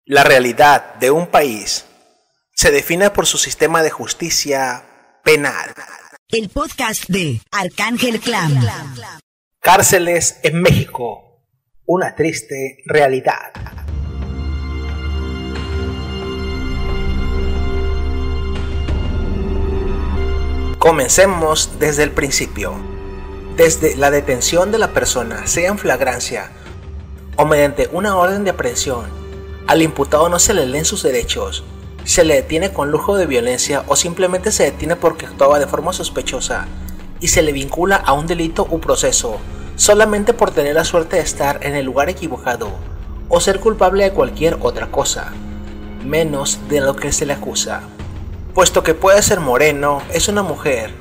La realidad de un país se define por su sistema de justicia penal. El podcast de Arcángel Clan. Cárceles en México, una triste realidad. Comencemos desde el principio. Desde la detención de la persona, sea en flagrancia o mediante una orden de aprehensión, al imputado no se le leen sus derechos, se le detiene con lujo de violencia o simplemente se detiene porque actuaba de forma sospechosa y se le vincula a un delito u proceso solamente por tener la suerte de estar en el lugar equivocado o ser culpable de cualquier otra cosa, menos de lo que se le acusa. Puesto que puede ser moreno, es una mujer,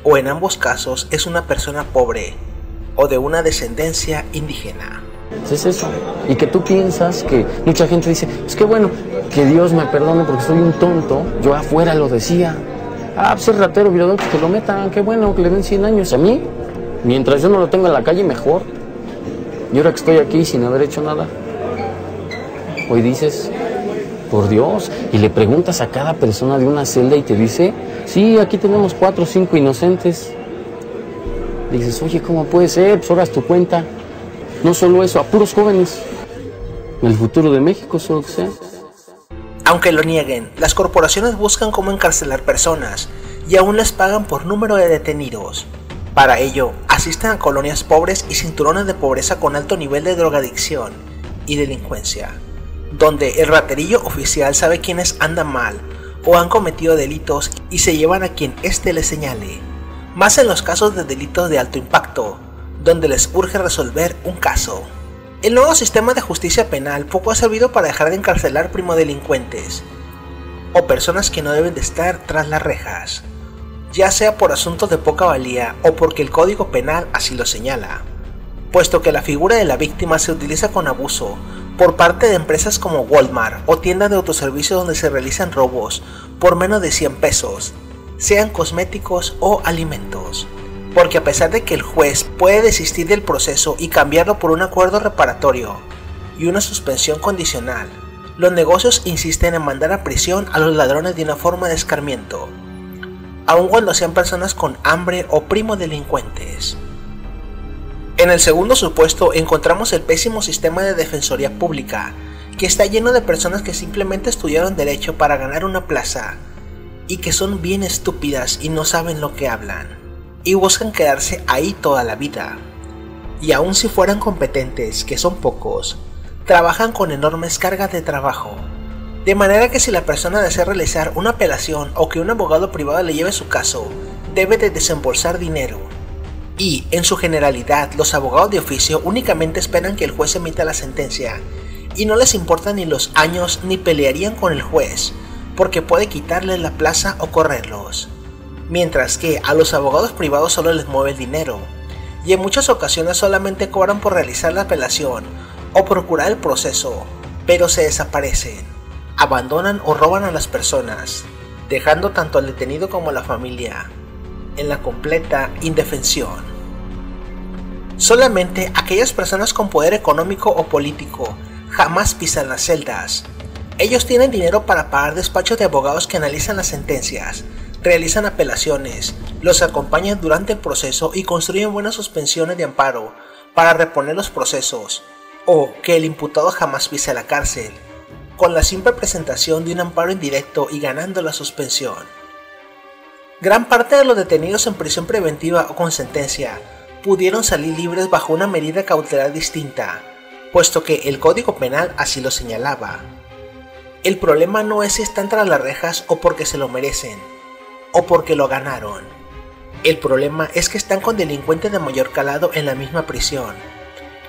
o en ambos casos es una persona pobre o de una descendencia indígena. Es eso. Y que tú piensas que mucha gente dice, es que bueno, que Dios me perdone porque soy un tonto. Yo afuera lo decía. Pues es ratero, violador, pues que lo metan. Qué bueno, que le den 100 años. A mí, mientras yo no lo tenga en la calle, mejor. Y ahora que estoy aquí sin haber hecho nada, hoy dices, por Dios, y le preguntas a cada persona de una celda y te dice, sí, aquí tenemos 4 o 5 inocentes. Dices, oye, ¿cómo puede ser? Pues ahora es tu cuenta. No solo eso, a puros jóvenes. El futuro de México, solo que sea. Aunque lo nieguen, las corporaciones buscan cómo encarcelar personas y aún les pagan por número de detenidos. Para ello, asisten a colonias pobres y cinturones de pobreza con alto nivel de drogadicción y delincuencia, donde el raterillo oficial sabe quiénes andan mal o han cometido delitos y se llevan a quien éste les señale, más en los casos de delitos de alto impacto, donde les urge resolver un caso. El nuevo sistema de justicia penal poco ha servido para dejar de encarcelar primodelincuentes o personas que no deben de estar tras las rejas, ya sea por asuntos de poca valía o porque el Código Penal así lo señala, puesto que la figura de la víctima se utiliza con abuso por parte de empresas como Walmart o tiendas de autoservicio donde se realizan robos por menos de 100 pesos, sean cosméticos o alimentos. Porque a pesar de que el juez puede desistir del proceso y cambiarlo por un acuerdo reparatorio y una suspensión condicional, los negocios insisten en mandar a prisión a los ladrones de una forma de escarmiento, aun cuando sean personas con hambre o primodelincuentes. En el segundo supuesto encontramos el pésimo sistema de defensoría pública, que está lleno de personas que simplemente estudiaron derecho para ganar una plaza y que son bien estúpidas y no saben lo que hablan, y buscan quedarse ahí toda la vida. Y aun si fueran competentes, que son pocos, trabajan con enormes cargas de trabajo, de manera que si la persona desea realizar una apelación o que un abogado privado le lleve su caso, debe de desembolsar dinero. Y, en su generalidad, los abogados de oficio únicamente esperan que el juez emita la sentencia, y no les importan ni los años ni pelearían con el juez, porque puede quitarles la plaza o correrlos. Mientras que a los abogados privados solo les mueve el dinero, y en muchas ocasiones solamente cobran por realizar la apelación o procurar el proceso, pero se desaparecen, abandonan o roban a las personas, dejando tanto al detenido como a la familia en la completa indefensión. Solamente aquellas personas con poder económico o político jamás pisan las celdas. Ellos tienen dinero para pagar despachos de abogados que analizan las sentencias, realizan apelaciones, los acompañan durante el proceso y construyen buenas suspensiones de amparo para reponer los procesos, o que el imputado jamás pise la cárcel, con la simple presentación de un amparo indirecto y ganando la suspensión. Gran parte de los detenidos en prisión preventiva o con sentencia pudieron salir libres bajo una medida cautelar distinta, puesto que el Código Penal así lo señalaba. El problema no es si están tras las rejas o porque se lo merecen, o porque lo ganaron. El problema es que están con delincuentes de mayor calado en la misma prisión,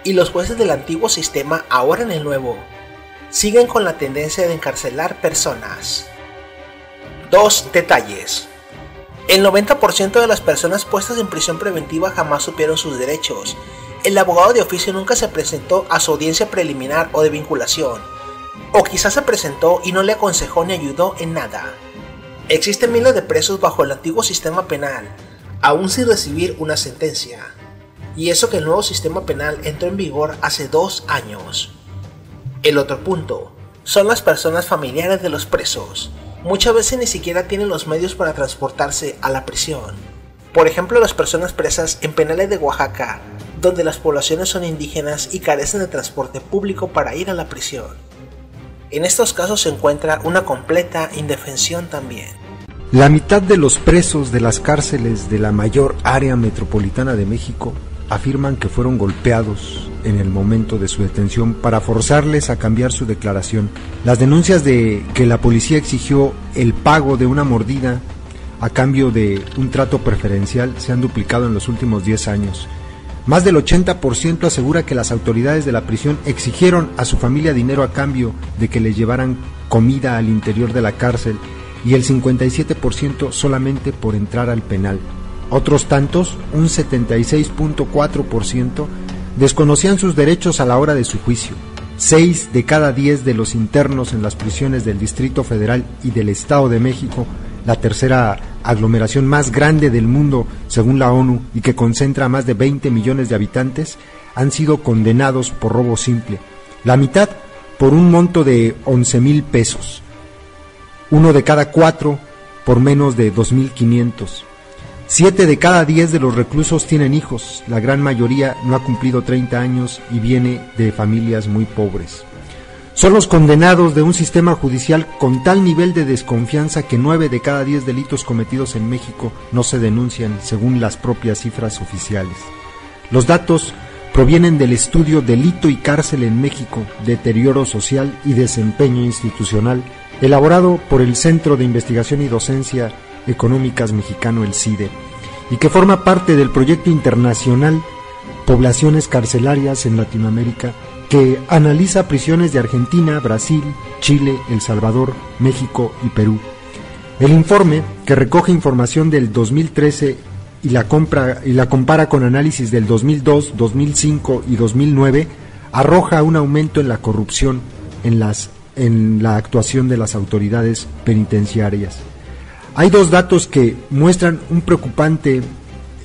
y los jueces del antiguo sistema, ahora en el nuevo, siguen con la tendencia de encarcelar personas. 2 detalles. El 90% de las personas puestas en prisión preventiva jamás supieron sus derechos. El abogado de oficio nunca se presentó a su audiencia preliminar o de vinculación, o quizás se presentó y no le aconsejó ni ayudó en nada. Existen miles de presos bajo el antiguo sistema penal, aún sin recibir una sentencia, y eso que el nuevo sistema penal entró en vigor hace 2 años. El otro punto, son las personas familiares de los presos. Muchas veces ni siquiera tienen los medios para transportarse a la prisión. Por ejemplo, las personas presas en penales de Oaxaca, donde las poblaciones son indígenas y carecen de transporte público para ir a la prisión. En estos casos se encuentra una completa indefensión también. La mitad de los presos de las cárceles de la mayor área metropolitana de México afirman que fueron golpeados en el momento de su detención para forzarles a cambiar su declaración. Las denuncias de que la policía exigió el pago de una mordida a cambio de un trato preferencial se han duplicado en los últimos 10 años. Más del 80% asegura que las autoridades de la prisión exigieron a su familia dinero a cambio de que les llevaran comida al interior de la cárcel y el 57% solamente por entrar al penal. Otros tantos, un 76.4%, desconocían sus derechos a la hora de su juicio. 6 de cada 10 de los internos en las prisiones del Distrito Federal y del Estado de México, la tercera aglomeración más grande del mundo según la ONU y que concentra a más de 20 millones de habitantes, han sido condenados por robo simple. La mitad por un monto de 11,000 pesos. 1 de cada 4 por menos de 2,500. 7 de cada 10 de los reclusos tienen hijos, la gran mayoría no ha cumplido 30 años y viene de familias muy pobres. Son los condenados de un sistema judicial con tal nivel de desconfianza que 9 de cada 10 delitos cometidos en México no se denuncian, según las propias cifras oficiales. Los datos provienen del estudio Delito y Cárcel en México, Deterioro Social y Desempeño Institucional, elaborado por el Centro de Investigación y Docencia Económicas Mexicano, el CIDE, y que forma parte del proyecto internacional Poblaciones Carcelarias en Latinoamérica, que analiza prisiones de Argentina, Brasil, Chile, El Salvador, México y Perú. El informe, que recoge información del 2013 y la compara con análisis del 2002, 2005 y 2009, arroja un aumento en la corrupción en la actuación de las autoridades penitenciarias. Hay dos datos que muestran un preocupante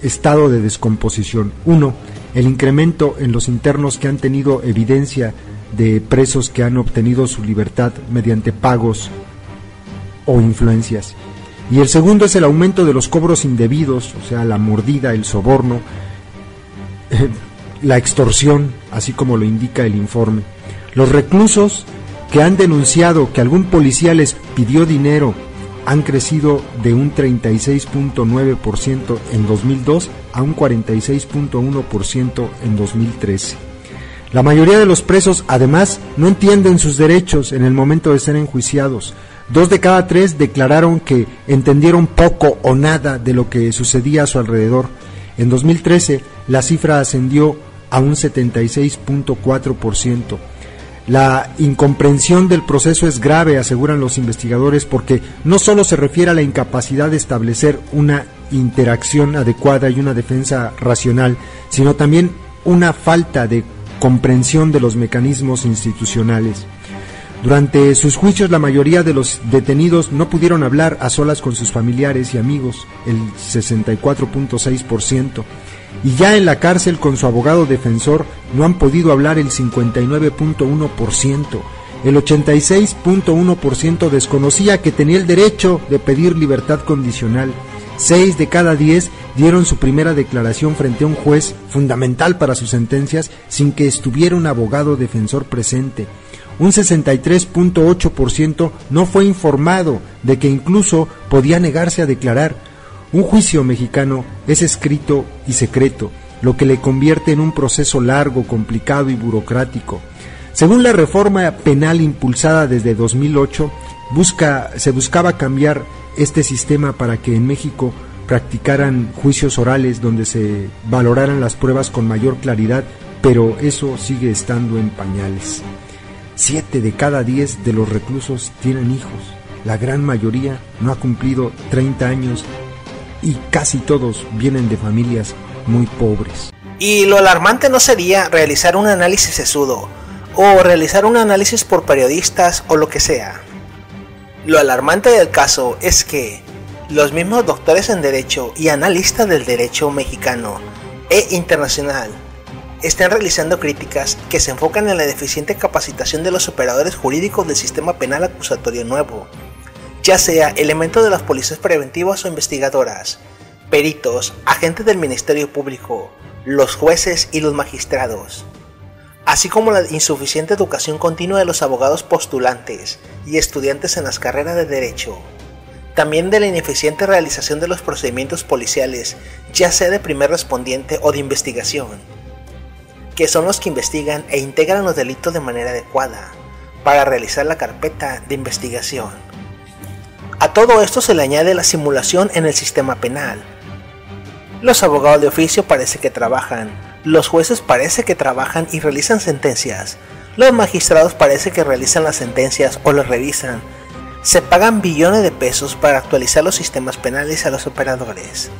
estado de descomposición. Uno, el incremento en los internos que han tenido evidencia de presos que han obtenido su libertad mediante pagos o influencias. Y el segundo es el aumento de los cobros indebidos, o sea, la mordida, el soborno, la extorsión, así como lo indica el informe. Los reclusos que han denunciado que algún policía les pidió dinero han crecido de un 36.9% en 2002 a un 46.1% en 2013. La mayoría de los presos, además, no entienden sus derechos en el momento de ser enjuiciados. 2 de cada 3 declararon que entendieron poco o nada de lo que sucedía a su alrededor. En 2013, la cifra ascendió a un 76.4%. La incomprensión del proceso es grave, aseguran los investigadores, porque no solo se refiere a la incapacidad de establecer una interacción adecuada y una defensa racional, sino también una falta de comprensión de los mecanismos institucionales. Durante sus juicios, la mayoría de los detenidos no pudieron hablar a solas con sus familiares y amigos, el 64.6%. Y ya en la cárcel con su abogado defensor no han podido hablar el 59.1%. El 86.1% desconocía que tenía el derecho de pedir libertad condicional. 6 de cada 10 dieron su primera declaración frente a un juez, fundamental para sus sentencias, sin que estuviera un abogado defensor presente. Un 63.8% no fue informado de que incluso podía negarse a declarar. Un juicio mexicano es escrito y secreto, lo que le convierte en un proceso largo, complicado y burocrático. Según la reforma penal impulsada desde 2008, se buscaba cambiar este sistema para que en México practicaran juicios orales donde se valoraran las pruebas con mayor claridad, pero eso sigue estando en pañales. 7 de cada 10 de los reclusos tienen hijos. La gran mayoría no ha cumplido 30 años y casi todos vienen de familias muy pobres. Y lo alarmante no sería realizar un análisis sesudo, o realizar un análisis por periodistas o lo que sea. Lo alarmante del caso es que los mismos doctores en Derecho y analistas del derecho mexicano e internacional están realizando críticas que se enfocan en la deficiente capacitación de los operadores jurídicos del sistema penal acusatorio nuevo, ya sea elementos de las policías preventivas o investigadoras, peritos, agentes del Ministerio Público, los jueces y los magistrados, así como la insuficiente educación continua de los abogados postulantes y estudiantes en las carreras de Derecho. También de la ineficiente realización de los procedimientos policiales, ya sea de primer respondiente o de investigación, que son los que investigan e integran los delitos de manera adecuada para realizar la carpeta de investigación. A todo esto se le añade la simulación en el sistema penal. Los abogados de oficio parece que trabajan, los jueces parece que trabajan y realizan sentencias, los magistrados parece que realizan las sentencias o las revisan. Se pagan billones de pesos para actualizar los sistemas penales a los operadores,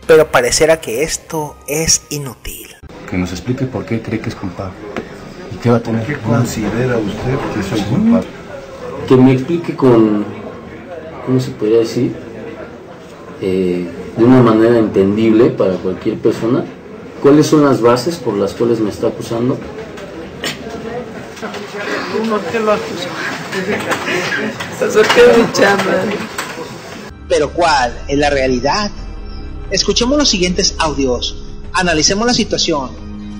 pero pareciera que esto es inútil. Que nos explique por qué cree que es culpable y qué va a tener. ¿Por qué considera usted que soy culpable? Que me explique con, ¿cómo se podría decir? De una manera entendible para cualquier persona, ¿cuáles son las bases por las cuales me está acusando? ¿Por qué lo acuso? ¿Por qué me llaman? ¿Pero cuál es la realidad? Escuchemos los siguientes audios, analicemos la situación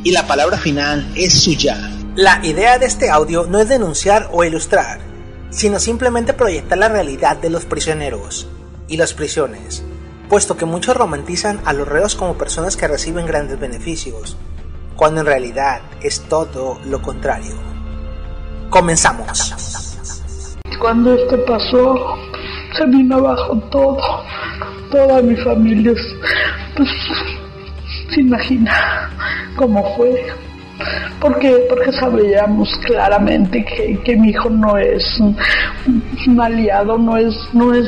y la palabra final es suya. La idea de este audio no es denunciar o ilustrar, sino simplemente proyectar la realidad de los prisioneros y las prisiones, puesto que muchos romantizan a los reos como personas que reciben grandes beneficios, cuando en realidad es todo lo contrario. Comenzamos. Cuando esto pasó, se vino abajo todo, toda mi familia, pues se imagina cómo fue. Porque sabíamos claramente que mi hijo no es un aliado, no es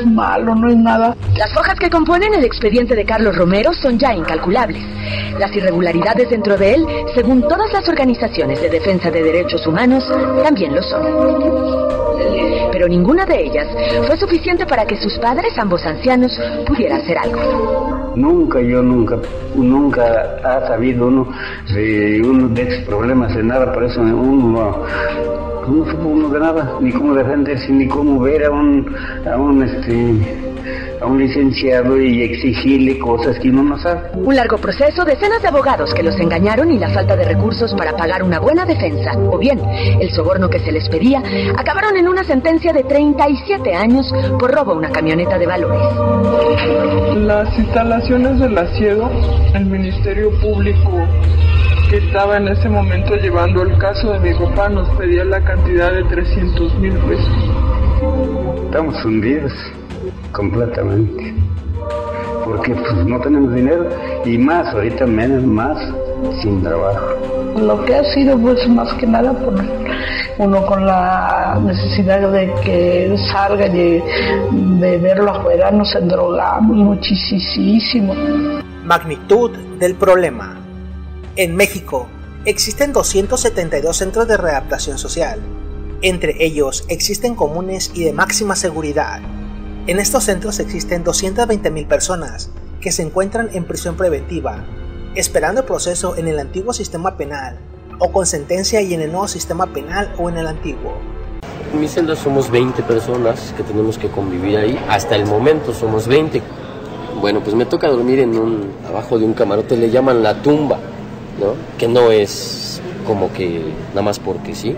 malo, no es nada. Las hojas que componen el expediente de Carlos Romero son ya incalculables. Las irregularidades dentro de él, según todas las organizaciones de defensa de derechos humanos, también lo son. Pero ninguna de ellas fue suficiente para que sus padres, ambos ancianos, pudieran hacer algo. Nunca ha sabido uno de estos problemas de nada, por eso uno no supo de nada, ni cómo defenderse, ni cómo ver a un licenciado y exigirle cosas que uno no sabe. Un largo proceso, decenas de abogados que los engañaron y la falta de recursos para pagar una buena defensa, o bien el soborno que se les pedía, acabaron en una sentencia de 37 años por robo a una camioneta de valores. Las instalaciones del asiego, el Ministerio Público que estaba en ese momento llevando el caso de mi papá nos pedía la cantidad de 300,000 pesos. Estamos hundidos completamente, porque pues no tenemos dinero y más ahorita más sin trabajo. Lo que ha sido pues más que nada por uno con la necesidad de que salga de verlo afuera, nos endrogamos muchísimo. Magnitud del problema. En México existen 272 centros de readaptación social. Entre ellos existen comunes y de máxima seguridad. En estos centros existen 220,000 personas que se encuentran en prisión preventiva, esperando proceso en el antiguo sistema penal, o con sentencia y en el nuevo sistema penal o en el antiguo. En mi celda somos 20 personas que tenemos que convivir ahí. Hasta el momento somos 20. Bueno, pues me toca dormir abajo de un camarote, le llaman la tumba, ¿no? Que no es como que nada más porque sí.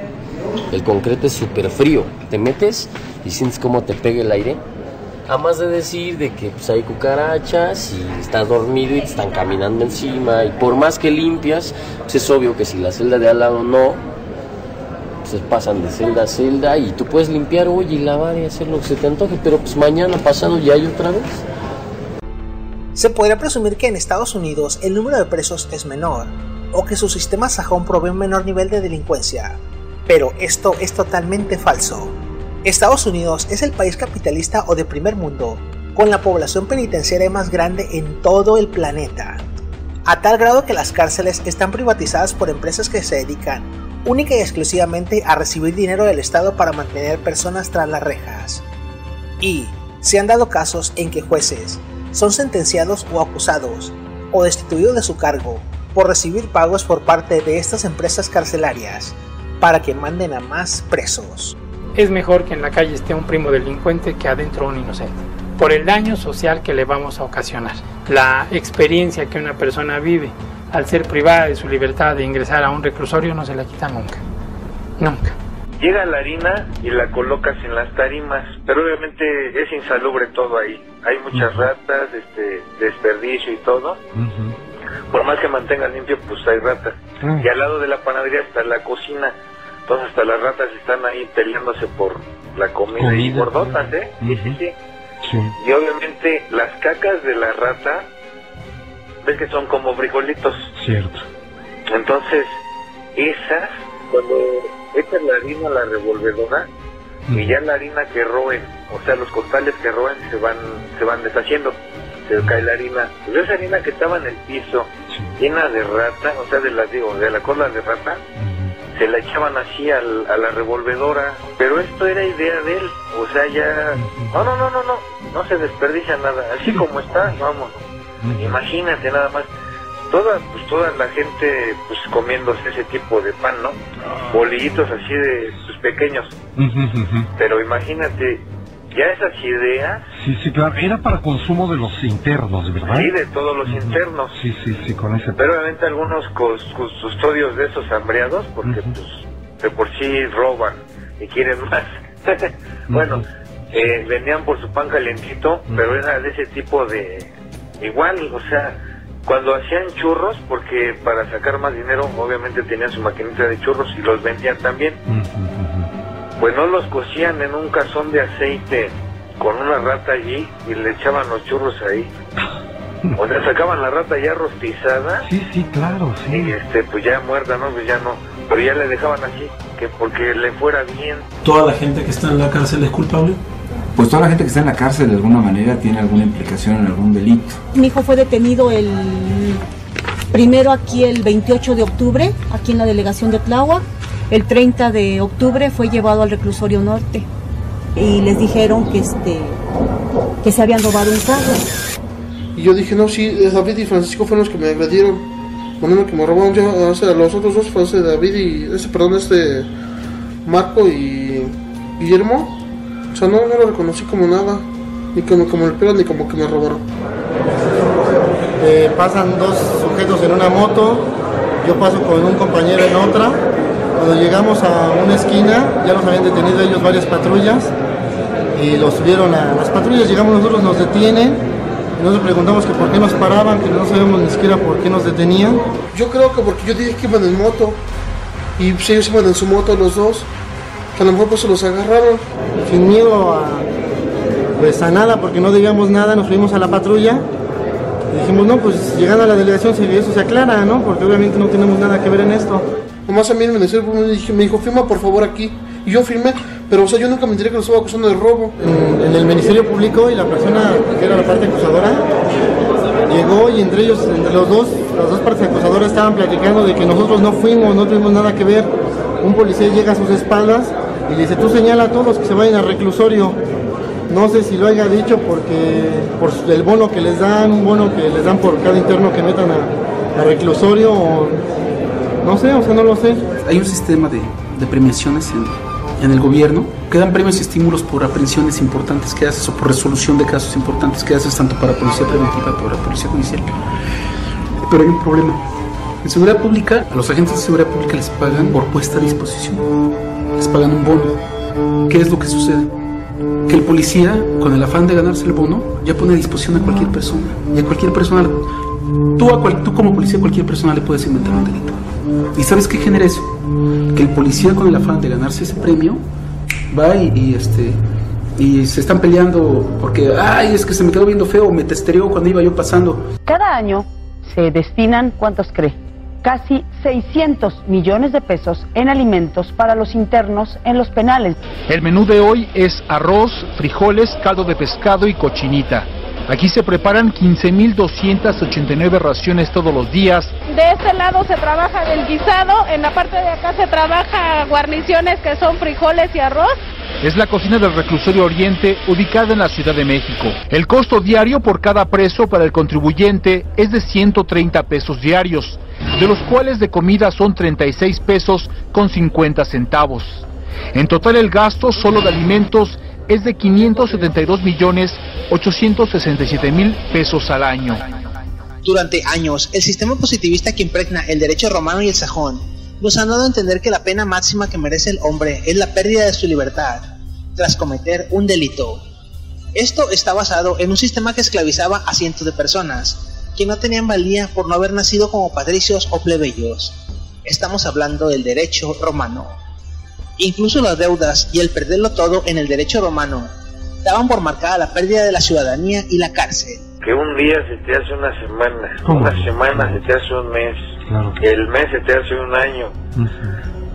El concreto es súper frío. Te metes y sientes cómo te pega el aire. Además de decir de que pues, hay cucarachas y estás dormido y te están caminando encima. Y por más que limpias, pues es obvio que si la celda de al lado no, pues pasan de celda a celda y tú puedes limpiar hoy y lavar y hacer lo que se te antoje. Pero pues mañana pasado ya hay otra vez. Se podría presumir que en Estados Unidos el número de presos es menor, o que su sistema sajón provee un menor nivel de delincuencia, pero esto es totalmente falso. Estados Unidos es el país capitalista o de primer mundo, con la población penitenciaria más grande en todo el planeta, a tal grado que las cárceles están privatizadas por empresas que se dedican única y exclusivamente a recibir dinero del Estado para mantener personas tras las rejas. Y se han dado casos en que jueces son sentenciados o acusados, o destituidos de su cargo, por recibir pagos por parte de estas empresas carcelarias para que manden a más presos. Es mejor que en la calle esté un primo delincuente que adentro un inocente, por el daño social que le vamos a ocasionar. La experiencia que una persona vive al ser privada de su libertad de ingresar a un reclusorio no se la quita nunca, nunca. Llega la harina y la colocas en las tarimas, pero obviamente es insalubre todo ahí. Hay muchas ratas, desperdicio y todo. Por más que mantengas limpio, pues hay ratas. Y al lado de la panadería está la cocina. Entonces hasta las ratas están ahí peleándose por la comida. Y gordotas, ¿eh? Sí. Y obviamente las cacas de la rata, ves que son como frijolitos. Cierto. Entonces, esas, cuando echas la harina a la revolvedora, y ya la harina que roen, o sea, los costales que roen se van deshaciendo, se cae la harina. Pues esa harina que estaba en el piso, llena de rata, o sea, de la cola de rata, se la echaban así a la revolvedora, pero esto era idea de él, o sea, ya, no se desperdicia nada, así como está, vamos, imagínate nada más. Toda la gente pues comiéndose ese tipo de pan, ¿no? Bolillitos así de sus pequeños. Pero imagínate, ya esas ideas... Sí, claro, era para consumo de los internos, ¿verdad? Sí, de todos los internos. Sí, con ese... Pero obviamente algunos custodios de esos hambriados, porque pues de por sí roban y quieren más. Bueno, venían por su pan calientito, pero era de ese tipo de... Igual, o sea... Cuando hacían churros, porque para sacar más dinero, obviamente tenían su maquinita de churros y los vendían también. Pues no los cocían en un cazón de aceite con una rata allí y le echaban los churros ahí. O sea, sacaban la rata ya rostizada. Sí, claro, sí. Y pues ya muerta, ¿no? Pues ya no. Pero ya le dejaban así, que porque le fuera bien. ¿Toda la gente que está en la cárcel es culpable? Pues toda la gente que está en la cárcel de alguna manera tiene alguna implicación en algún delito. Mi hijo fue detenido primero aquí el 28 de octubre, aquí en la delegación de Tláhuac. El 30 de octubre fue llevado al reclusorio norte y les dijeron que se habían robado un carro. Y yo dije, no, sí, David y Francisco fueron los que me agredieron. Bueno, que me robaron ya, o sea, los otros dos fue David y Marco y Guillermo. O sea, no lo reconocí como nada, ni como el pelo, ni como que me robaron. Pasan dos sujetos en una moto, yo paso con un compañero en otra. Cuando llegamos a una esquina, ya nos habían detenido ellos varias patrullas y los subieron a las patrullas. Llegamos nosotros, nos detienen y nosotros preguntamos que por qué nos paraban, que no sabíamos ni siquiera por qué nos detenían. Yo creo que porque yo dije que iban en moto y pues ellos iban en su moto los dos. A lo mejor pues se los agarraron. Sin miedo a nada, porque no digamos nada, nos fuimos a la patrulla y dijimos, no, pues llegando a la delegación eso se aclara, ¿no? Porque obviamente no tenemos nada que ver en esto. Nomás a mí me dijo, firma por favor aquí. Y yo firmé, pero o sea, yo nunca me enteré que lo estaba acusando de robo. En el Ministerio Público y la persona que era la parte acusadora llegó y entre ellos, las dos partes acusadoras estaban platicando de que nosotros no tuvimos nada que ver. Un policía llega a sus espaldas y le dice, tú señala a todos que se vayan al reclusorio. No sé si lo haya dicho por el bono que les dan, un bono que les dan por cada interno que metan a reclusorio, o no sé, o sea, no lo sé. Hay un sistema de premiaciones en el gobierno que dan premios y estímulos por aprehensiones importantes que haces o por resolución de casos importantes que haces, tanto para policía preventiva como para policía judicial. Pero hay un problema. En seguridad pública, a los agentes de seguridad pública les pagan por puesta a disposición, les pagan un bono. ¿Qué es lo que sucede? Que el policía, con el afán de ganarse el bono, ya pone a disposición a cualquier persona. Y a cualquier persona, tú como policía, a cualquier persona le puedes inventar un delito. ¿Y sabes qué genera eso? Que el policía, con el afán de ganarse ese premio, va y se están peleando porque, ay, es que se me quedó viendo feo, me testereó cuando iba yo pasando. Cada año se destinan, ¿cuántos cree? Casi 600 millones de pesos en alimentos para los internos en los penales. El menú de hoy es arroz, frijoles, caldo de pescado y cochinita. Aquí se preparan 15,289 raciones todos los días. De este lado se trabaja del guisado, en la parte de acá se trabaja guarniciones que son frijoles y arroz. es la cocina del Reclusorio Oriente, ubicada en la Ciudad de México. El costo diario por cada preso para el contribuyente es de 130 pesos diarios, de los cuales de comida son 36 pesos con 50 centavos. En total el gasto solo de alimentos es de 572.867.000 pesos al año. Durante años, el sistema positivista que impregna el derecho romano y el sajón nos han dado a entender que la pena máxima que merece el hombre es la pérdida de su libertad tras cometer un delito. Esto está basado en un sistema que esclavizaba a cientos de personas que no tenían valía por no haber nacido como patricios o plebeyos. Estamos hablando del derecho romano. Incluso las deudas y el perderlo todo en el derecho romano daban por marcada la pérdida de la ciudadanía y la cárcel. Que un día se te hace una semana, una semana se te hace un mes, el mes se te hace un año,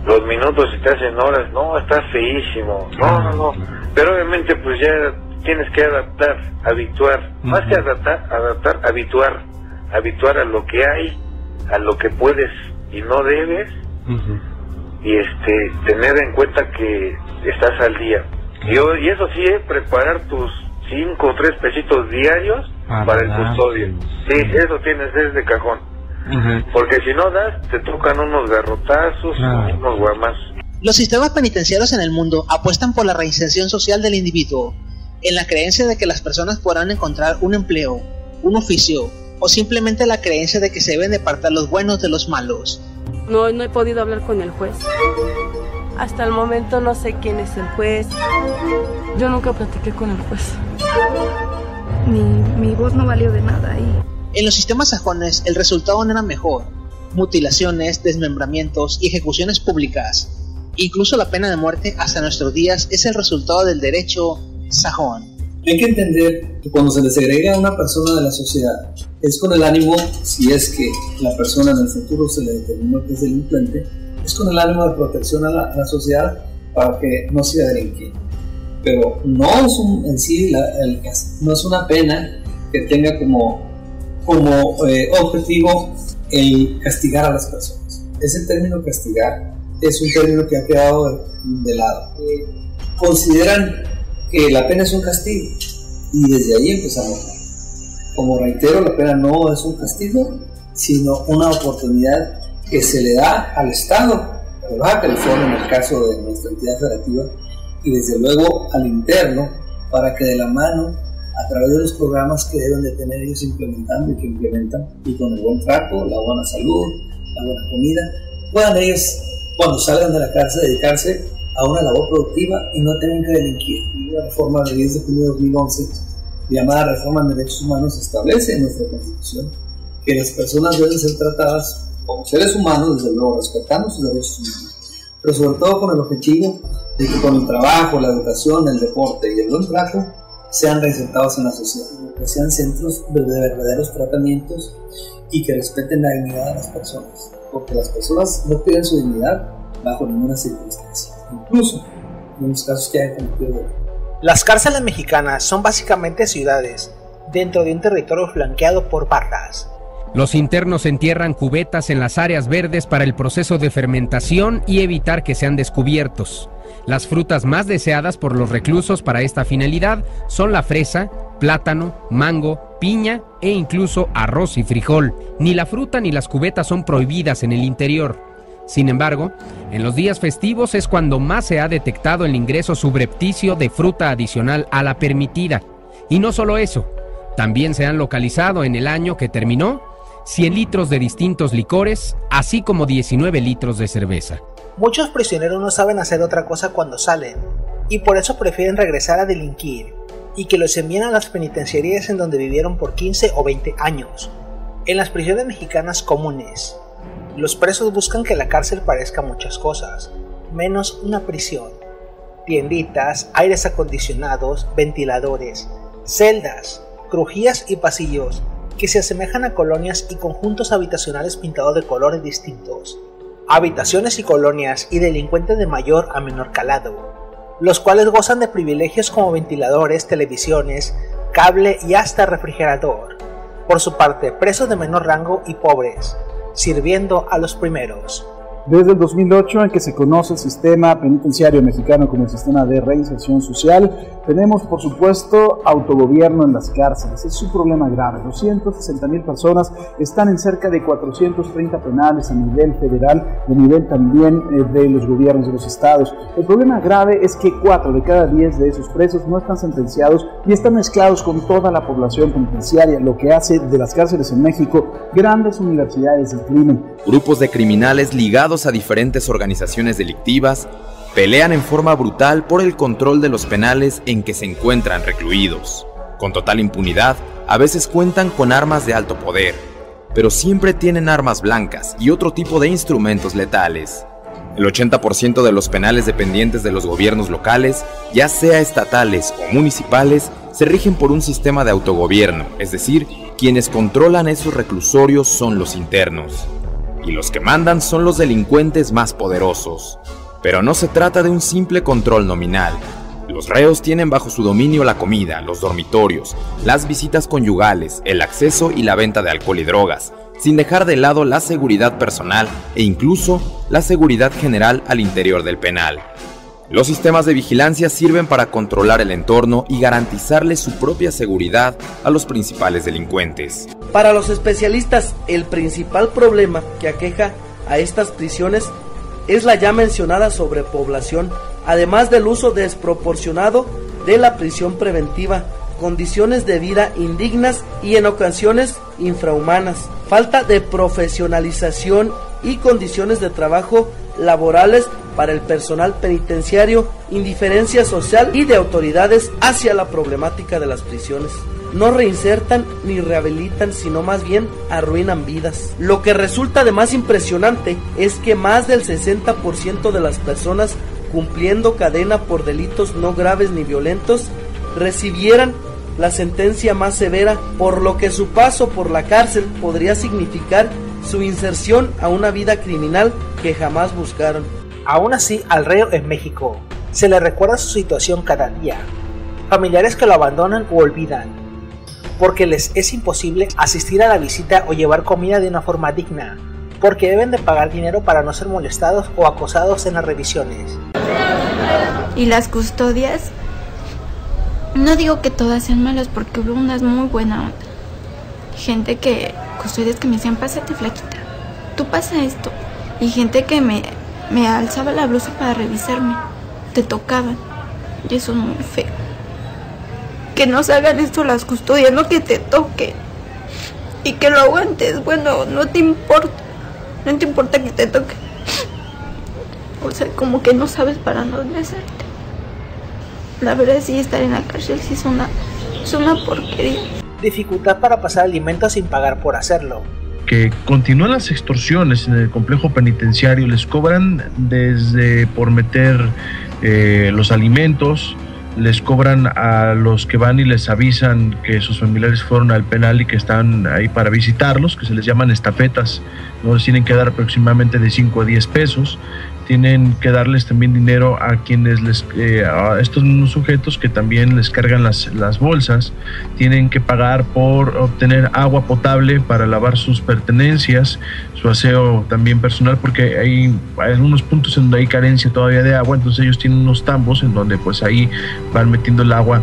los minutos se te hacen horas, no, está feísimo, no, pero obviamente pues ya tienes que adaptar, habituar, más que adaptar, habituar a lo que hay, a lo que puedes y no debes, y tener en cuenta que estás al día, y eso sí, preparar tus 5 o 3 pesitos diarios para el custodio. Sí, eso tienes desde cajón. Porque si no das, te tocan unos garrotazos, unos guamazos. Los sistemas penitenciarios en el mundo apuestan por la reinserción social del individuo, en la creencia de que las personas podrán encontrar un empleo, un oficio, o simplemente la creencia de que se deben apartar los buenos de los malos. No he podido hablar con el juez. Hasta el momento no sé quién es el juez. Yo nunca platiqué con el juez. Mi voz no valió de nada ahí. En los sistemas sajones el resultado no era mejor. Mutilaciones, desmembramientos y ejecuciones públicas. Incluso la pena de muerte hasta nuestros días es el resultado del derecho sajón. Hay que entender que cuando se le segrega a una persona de la sociedad es con el ánimo, si es que la persona en el futuro se le determinó que es delincuente, es con el ánimo de protección a la sociedad para que no siga delinquiendo. Pero no es no es una pena que tenga como objetivo el castigar a las personas. Ese término castigar es un término que ha quedado de lado. Consideran que la pena es un castigo y desde ahí empezamos. Como reitero, la pena no es un castigo, sino una oportunidad que se le da al Estado de Baja California, en el caso de nuestra entidad federativa, y desde luego al interno, para que de la mano, a través de los programas que deben de tener ellos implementando y que implementan, y con el buen trato, la buena salud, la buena comida, puedan ellos, cuando salgan de la cárcel, dedicarse a una labor productiva y no tengan que delinquir. La reforma de 10 de junio de 2011, llamada Reforma en Derechos Humanos, establece en nuestra Constitución que las personas deben ser tratadas como seres humanos, desde luego respetando sus derechos humanos, pero sobre todo con el objetivo de que con el trabajo, la educación, el deporte y el buen trato sean reinsertados en la sociedad, que sean centros de verdaderos tratamientos y que respeten la dignidad de las personas, porque las personas no pierden su dignidad bajo ninguna circunstancia, incluso en los casos que hayan cometido delito. Las cárceles mexicanas son básicamente ciudades dentro de un territorio flanqueado por barras. Los internos entierran cubetas en las áreas verdes para el proceso de fermentación y evitar que sean descubiertos. Las frutas más deseadas por los reclusos para esta finalidad son la fresa, plátano, mango, piña e incluso arroz y frijol. Ni la fruta ni las cubetas son prohibidas en el interior. Sin embargo, en los días festivos es cuando más se ha detectado el ingreso subrepticio de fruta adicional a la permitida. Y no solo eso, también se han localizado en el año que terminó 100 litros de distintos licores, así como 19 litros de cerveza. Muchos prisioneros no saben hacer otra cosa cuando salen, y por eso prefieren regresar a delinquir, y que los envíen a las penitenciarías en donde vivieron por 15 o 20 años. En las prisiones mexicanas comunes, los presos buscan que la cárcel parezca muchas cosas, menos una prisión. Tienditas, aires acondicionados, ventiladores, celdas, crujías y pasillos que se asemejan a colonias y conjuntos habitacionales pintados de colores distintos. Habitaciones y colonias y delincuentes de mayor a menor calado, los cuales gozan de privilegios como ventiladores, televisiones, cable y hasta refrigerador. Por su parte, presos de menor rango y pobres, sirviendo a los primeros. Desde el 2008, en que se conoce el sistema penitenciario mexicano como el sistema de reinserción social, tenemos, por supuesto, autogobierno en las cárceles. Es un problema grave. 260,000 personas están en cerca de 430 penales a nivel federal y a nivel también de los gobiernos de los estados. El problema grave es que 4 de cada 10 de esos presos no están sentenciados y están mezclados con toda la población penitenciaria, lo que hace de las cárceles en México grandes universidades del crimen. Grupos de criminales ligados a diferentes organizaciones delictivas pelean en forma brutal por el control de los penales en que se encuentran recluidos. Con total impunidad, a veces cuentan con armas de alto poder, pero siempre tienen armas blancas y otro tipo de instrumentos letales. El 80% de los penales dependientes de los gobiernos locales, ya sea estatales o municipales, se rigen por un sistema de autogobierno, es decir, quienes controlan esos reclusorios son los internos. Y los que mandan son los delincuentes más poderosos. Pero no se trata de un simple control nominal. Los reos tienen bajo su dominio la comida, los dormitorios, las visitas conyugales, el acceso y la venta de alcohol y drogas, sin dejar de lado la seguridad personal e incluso la seguridad general al interior del penal. Los sistemas de vigilancia sirven para controlar el entorno y garantizarle su propia seguridad a los principales delincuentes. Para los especialistas, el principal problema que aqueja a estas prisiones es la ya mencionada sobrepoblación, además del uso desproporcionado de la prisión preventiva, condiciones de vida indignas y en ocasiones infrahumanas, falta de profesionalización y condiciones de trabajo laborales para el personal penitenciario, indiferencia social y de autoridades hacia la problemática de las prisiones. No reinsertan ni rehabilitan, sino más bien arruinan vidas. Lo que resulta de más impresionante es que más del 60% de las personas cumpliendo cadena por delitos no graves ni violentos recibieran la sentencia más severa, por lo que su paso por la cárcel podría significar su inserción a una vida criminal que jamás buscaron. Aún así, al reo en México se le recuerda su situación cada día. Familiares que lo abandonan o olvidan, porque les es imposible asistir a la visita o llevar comida de una forma digna, porque deben de pagar dinero para no ser molestados o acosados en las revisiones. Y las custodias, no digo que todas sean malas, porque hubo unas muy buena onda. Gente custodias que me decían, pásate flaquita, tú pasa esto. Y gente que me alzaba la blusa para revisarme, te tocaban. Y eso es muy feo. Que no se hagan esto las custodias, no que te toquen. Y que lo aguantes, bueno, no te importa que te toquen. O sea, como que no sabes para dónde hacerte. La verdad sí, estar en la cárcel sí es una porquería. Dificultad para pasar alimentos sin pagar por hacerlo. Que continúan las extorsiones en el complejo penitenciario, les cobran desde por meter los alimentos, les cobran a los que van y les avisan que sus familiares fueron al penal y que están ahí para visitarlos, que se les llaman estafetas, ¿no? Les tienen que dar aproximadamente de 5 a 10 pesos. Tienen que darles también dinero a quienes a estos mismos sujetos que también les cargan las bolsas. Tienen que pagar por obtener agua potable para lavar sus pertenencias, su aseo también personal, porque hay algunos puntos en donde hay carencia todavía de agua, entonces ellos tienen unos tambos en donde pues ahí van metiendo el agua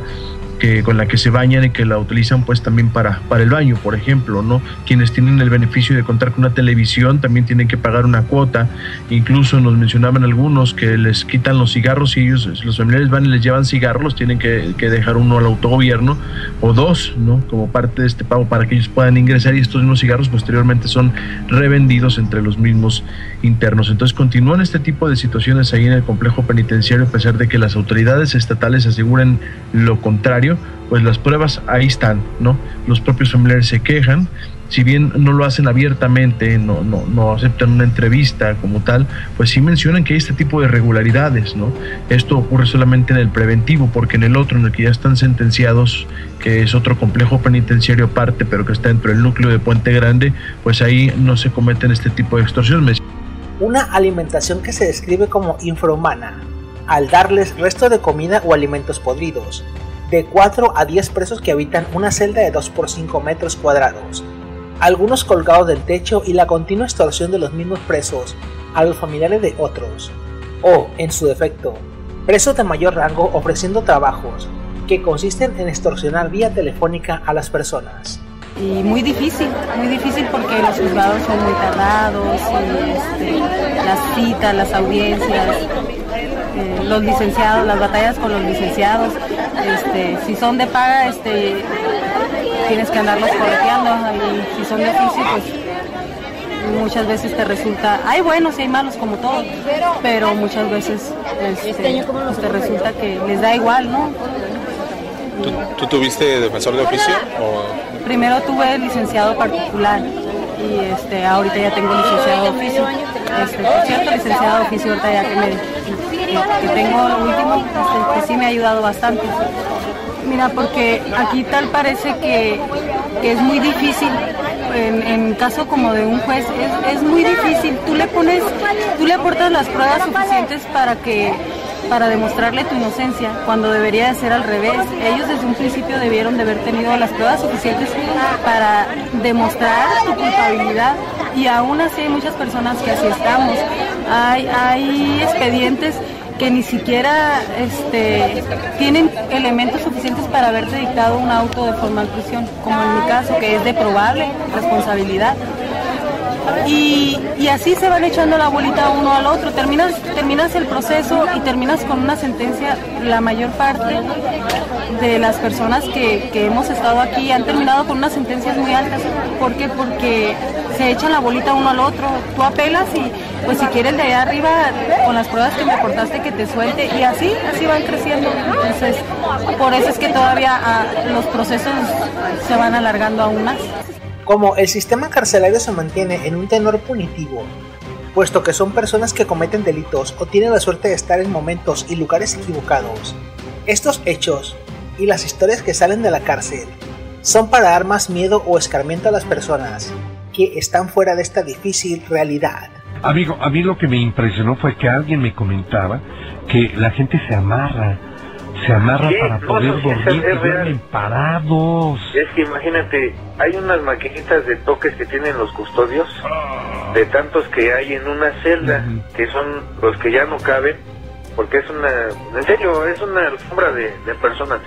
con la que se bañan y que la utilizan pues también para el baño, por ejemplo, ¿no? Quienes tienen el beneficio de contar con una televisión también tienen que pagar una cuota. Incluso nos mencionaban algunos que les quitan los cigarros y ellos, los familiares van y les llevan cigarros, los tienen que dejar uno al autogobierno o 2, ¿no? Como parte de este pago para que ellos puedan ingresar, y estos mismos cigarros posteriormente son revendidos entre los mismos internos. Entonces continúan este tipo de situaciones ahí en el complejo penitenciario, a pesar de que las autoridades estatales aseguran lo contrario. Pues las pruebas ahí están, ¿no? Los propios familiares se quejan, si bien no lo hacen abiertamente, no aceptan una entrevista como tal, pues sí mencionan que hay este tipo de irregularidades, ¿no? Esto ocurre solamente en el preventivo, porque en el otro, en el que ya están sentenciados, que es otro complejo penitenciario aparte, pero que está dentro del núcleo de Puente Grande, pues ahí no se cometen este tipo de extorsiones. Una alimentación que se describe como infrahumana, al darles resto de comida o alimentos podridos, de 4 a 10 presos que habitan una celda de 2 por 5 metros cuadrados, algunos colgados del techo, y la continua extorsión de los mismos presos a los familiares de otros, o, en su defecto, presos de mayor rango ofreciendo trabajos que consisten en extorsionar vía telefónica a las personas. Y muy difícil porque los juzgados son muy tardados, y las citas, las audiencias, los licenciados, las batallas con los licenciados, si son de paga, tienes que andarlos correteando, y si son de oficio, pues muchas veces te resulta, hay buenos y hay malos como todo, pero muchas veces te resulta que les da igual, ¿no? ¿Tú tuviste defensor de oficio? Primero tuve licenciado particular y ahorita ya tengo licenciado de oficio. Por cierto, licenciado de oficio ahorita ya que tengo lo último, que sí me ha ayudado bastante. Mira, porque aquí tal parece que es muy difícil, en caso como de un juez, es muy difícil. Tú le aportas las pruebas suficientes para demostrarle tu inocencia, cuando debería de ser al revés. Ellos desde un principio debieron de haber tenido las pruebas suficientes para demostrar tu culpabilidad, y aún así hay muchas personas que así estamos. Hay expedientes que ni siquiera tienen elementos suficientes para haberte dictado un auto de formal prisión, como en mi caso, que es de probable responsabilidad. Y así se van echando la bolita uno al otro. Terminas el proceso y terminas con una sentencia. La mayor parte de las personas que hemos estado aquí han terminado con unas sentencias muy altas. ¿Por qué? Porque se echan la bolita uno al otro. Tú apelas y pues si quieres de allá arriba, con las pruebas que me aportaste, que te suelte, y así van creciendo. Entonces, por eso es que todavía los procesos se van alargando aún más. Como el sistema carcelario se mantiene en un tenor punitivo, puesto que son personas que cometen delitos o tienen la suerte de estar en momentos y lugares equivocados, estos hechos y las historias que salen de la cárcel son para dar más miedo o escarmiento a las personas que están fuera de esta difícil realidad. Amigo, a mí lo que me impresionó fue que alguien me comentaba que la gente se amarra para poder dormir, y duermen parados. Es que imagínate, hay unas maquinitas de toques que tienen los custodios, de tantos que hay en una celda, que son los que ya no caben, porque es en serio, es una alfombra de personas,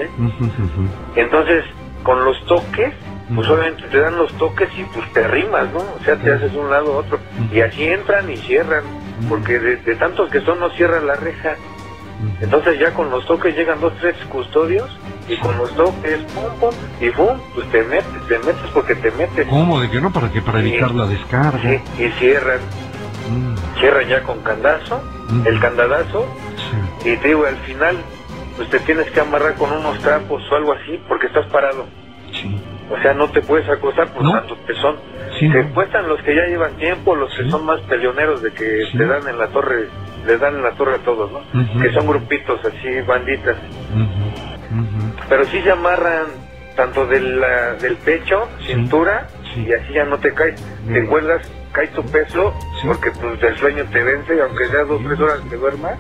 Entonces, con los toques, pues obviamente te dan los toques y pues te arrimas, ¿no? O sea, te haces un lado a otro, y así entran y cierran, porque de tantos que son no cierran la reja. Entonces ya con los toques llegan 2, 3 custodios, y con los toques, pum, y pum, pues te metes porque te metes. ¿Cómo? ¿De qué no? Para evitar la descarga. Sí, y cierran. Cierran ya con candazo, el candadazo, y te digo, al final, pues te tienes que amarrar con unos trapos o algo así, porque estás parado. O sea, no te puedes acostar por tanto pesón. Se cuestan los que ya llevan tiempo, los que son más peleoneros, de que te dan en la torre, les dan en la torre a todos, ¿no? Que son grupitos así, banditas. Pero sí se amarran tanto del pecho, cintura, y así ya no te caes. Te cuelgas, cae tu peso, porque pues el sueño te vence, aunque sea 2 o 3 horas que duermas,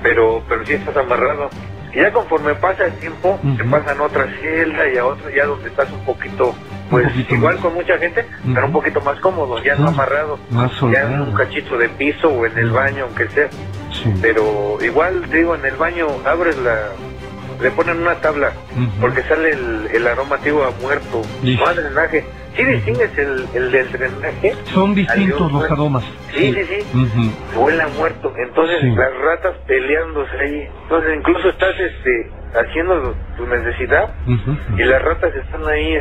pero sí estás amarrado. Y ya conforme pasa el tiempo, te pasan otra celda y a otra, ya donde estás un poquito, pues igual con mucha gente, pero un poquito más cómodo, ya no amarrado, ya en un cachito de piso o en el baño, aunque sea. Pero igual, te digo, en el baño abres le ponen una tabla, porque sale el aroma, digo, a muerto, no a drenaje. ¿Sí distingues el del drenaje? Son distintos los aromas. Sí. Huele a muerto. Entonces las ratas peleándose ahí. Entonces incluso estás haciendo tu necesidad, y las ratas están ahí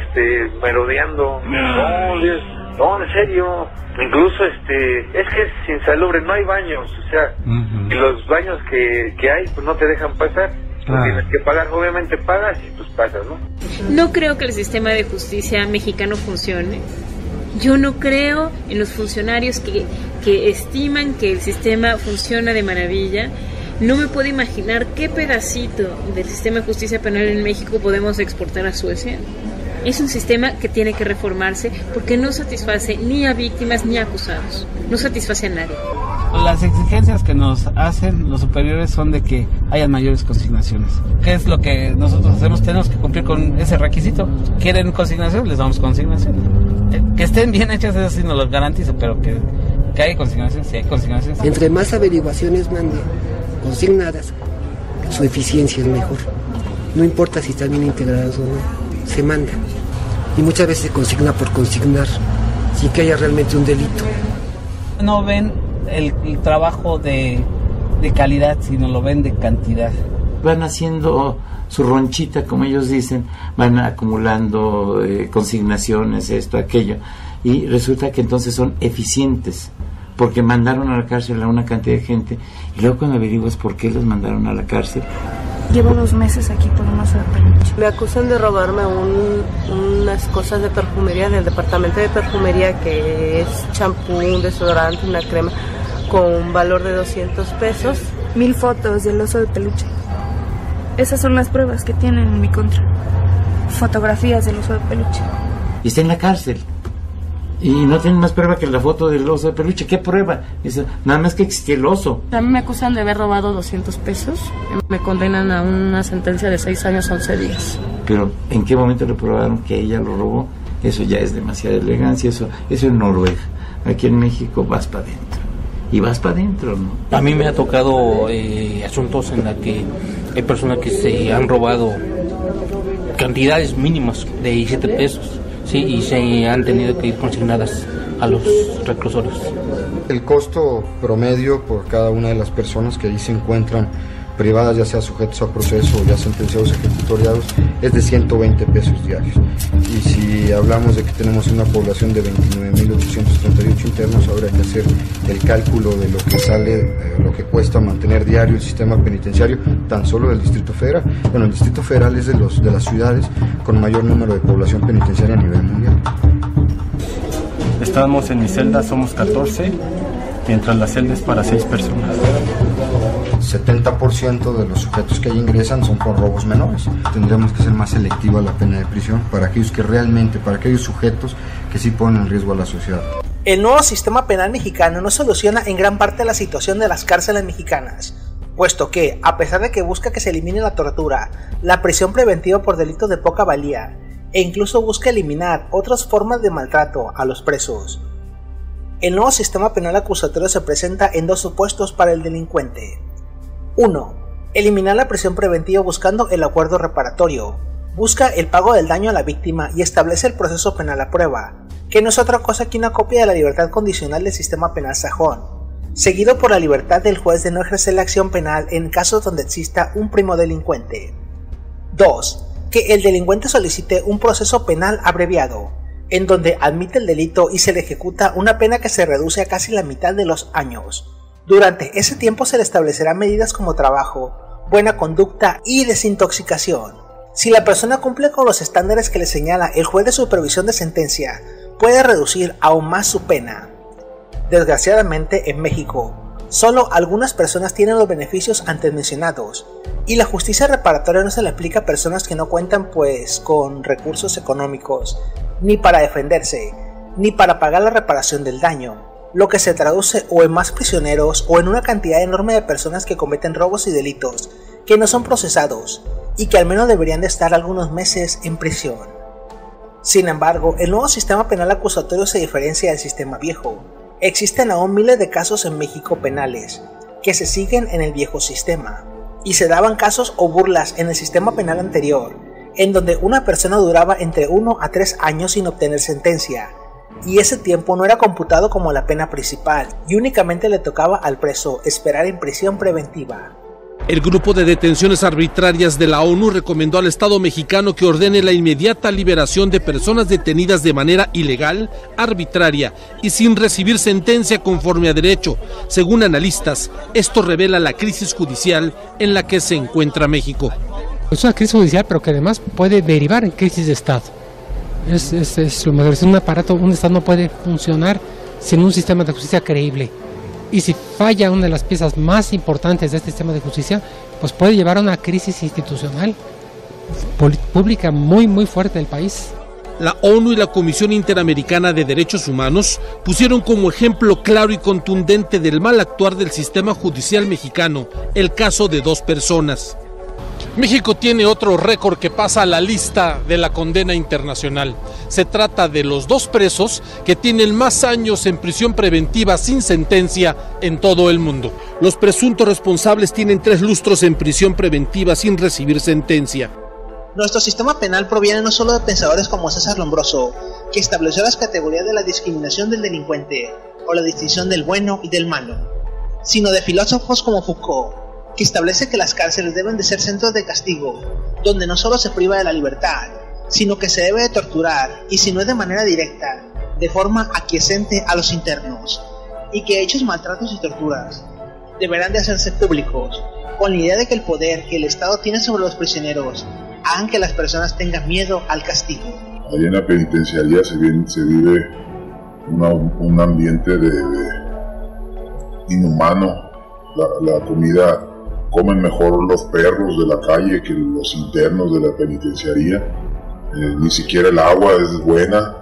merodeando. No, en serio. Incluso es que es insalubre, no hay baños, o sea, y los baños que hay pues no te dejan pasar. Tienes que pagar, obviamente pagas y pues pasas, ¿no? No creo que el sistema de justicia mexicano funcione. Yo no creo en los funcionarios que estiman que el sistema funciona de maravilla. No me puedo imaginar qué pedacito del sistema de justicia penal en México podemos exportar a Suecia. Es un sistema que tiene que reformarse porque no satisface ni a víctimas ni a acusados. No satisface a nadie. Las exigencias que nos hacen los superiores son de que hayan mayores consignaciones. ¿Qué es lo que nosotros hacemos? Tenemos que cumplir con ese requisito. ¿Quieren consignación? Les damos consignación. Que estén bien hechas, eso sí nos lo garantizo, pero que Que hay consignaciones, sí hay consignaciones. Entre más averiguaciones mande consignadas, su eficiencia es mejor. No importa si están bien integradas o no, se manda. Y muchas veces se consigna por consignar, sin que haya realmente un delito. No ven el trabajo de calidad, sino lo ven de cantidad. Van haciendo su ronchita, como ellos dicen, van acumulando consignaciones, esto, aquello, y resulta que entonces son eficientes, porque mandaron a la cárcel a una cantidad de gente, y luego cuando averiguas por qué los mandaron a la cárcel. Llevo 2 meses aquí por un oso de peluche. Me acusan de robarme unas cosas de perfumería del departamento de perfumería, que es champú, un desodorante, una crema, con valor de 200 pesos. 1000 fotos del oso de peluche. Esas son las pruebas que tienen en mi contra. Fotografías del oso de peluche. Y está en la cárcel. Y no tienen más prueba que la foto del oso de peluche. ¿Qué prueba? Nada más que existía el oso. A mí me acusan de haber robado 200 pesos. Me condenan a una sentencia de 6 años, 11 días. Pero ¿en qué momento le probaron que ella lo robó? Eso ya es demasiada elegancia. Eso en Noruega. Aquí en México vas para adentro. Y vas para adentro, ¿no? A mí me ha tocado asuntos en los que hay personas que se han robado cantidades mínimas de 17 pesos, sí, y se han tenido que ir consignadas a los reclusorios. El costo promedio por cada una de las personas que ahí se encuentran privadas, ya sea sujetos a proceso o ya sentenciados ejecutoriados, es de 120 pesos diarios. Y si hablamos de que tenemos una población de 29.838 internos, habría que hacer el cálculo de lo que sale, lo que cuesta mantener diario el sistema penitenciario, tan solo del Distrito Federal. Bueno, el Distrito Federal es de las ciudades con mayor número de población penitenciaria a nivel mundial. Estamos en mi celda, somos 14, mientras la celda es para 6 personas. 70% de los sujetos que ahí ingresan son por robos menores. Tendremos que ser más selectiva la pena de prisión para aquellos que realmente, para aquellos sujetos que sí ponen en riesgo a la sociedad. El nuevo sistema penal mexicano no soluciona en gran parte la situación de las cárceles mexicanas, puesto que, a pesar de que busca que se elimine la tortura, la prisión preventiva por delitos de poca valía, e incluso busca eliminar otras formas de maltrato a los presos. El nuevo sistema penal acusatorio se presenta en 2 supuestos para el delincuente. 1. Eliminar la prisión preventiva buscando el acuerdo reparatorio. Busca el pago del daño a la víctima y establece el proceso penal a prueba, que no es otra cosa que una copia de la libertad condicional del sistema penal sajón, seguido por la libertad del juez de no ejercer la acción penal en casos donde exista un primo delincuente. 2. Que el delincuente solicite un proceso penal abreviado, en donde admite el delito y se le ejecuta una pena que se reduce a casi la mitad de los años. Durante ese tiempo se le establecerán medidas como trabajo, buena conducta y desintoxicación. Si la persona cumple con los estándares que le señala el juez de supervisión de sentencia, puede reducir aún más su pena. Desgraciadamente, en México, solo algunas personas tienen los beneficios antes mencionados, y la justicia reparatoria no se le aplica a personas que no cuentan con recursos económicos, ni para defenderse, ni para pagar la reparación del daño, lo que se traduce o en más prisioneros o en una cantidad enorme de personas que cometen robos y delitos que no son procesados y que al menos deberían de estar algunos meses en prisión. Sin embargo, el nuevo sistema penal acusatorio se diferencia del sistema viejo. Existen aún miles de casos en México penales que se siguen en el viejo sistema, y se daban casos o burlas en el sistema penal anterior, en donde una persona duraba entre 1 a 3 años sin obtener sentencia, y ese tiempo no era computado como la pena principal, y únicamente le tocaba al preso esperar en prisión preventiva. El grupo de detenciones arbitrarias de la ONU recomendó al Estado mexicano que ordene la inmediata liberación de personas detenidas de manera ilegal, arbitraria y sin recibir sentencia conforme a derecho. Según analistas, esto revela la crisis judicial en la que se encuentra México. Es una crisis judicial, pero que además puede derivar en crisis de Estado. Es lo mejor, es un aparato, un Estado no puede funcionar sin un sistema de justicia creíble. Y si falla una de las piezas más importantes de este sistema de justicia, pues puede llevar a una crisis institucional, pública muy fuerte del país. La ONU y la Comisión Interamericana de Derechos Humanos pusieron como ejemplo claro y contundente del mal actuar del sistema judicial mexicano el caso de 2 personas. México tiene otro récord que pasa a la lista de la condena internacional. Se trata de los 2 presos que tienen más años en prisión preventiva sin sentencia en todo el mundo. Los presuntos responsables tienen 3 lustros en prisión preventiva sin recibir sentencia. Nuestro sistema penal proviene no solo de pensadores como César Lombroso, que estableció las categorías de la discriminación del delincuente o la distinción del bueno y del malo, sino de filósofos como Foucault, que establece que las cárceles deben de ser centros de castigo, donde no solo se priva de la libertad, sino que se debe de torturar, y si no es de manera directa, de forma aquiescente a los internos, y que hechos maltratos y torturas deberán de hacerse públicos, con la idea de que el poder que el Estado tiene sobre los prisioneros hagan que las personas tengan miedo al castigo. Allí en la penitenciaría se vive un ambiente inhumano. La comida, comen mejor los perros de la calle que los internos de la penitenciaría. Ni siquiera el agua es buena.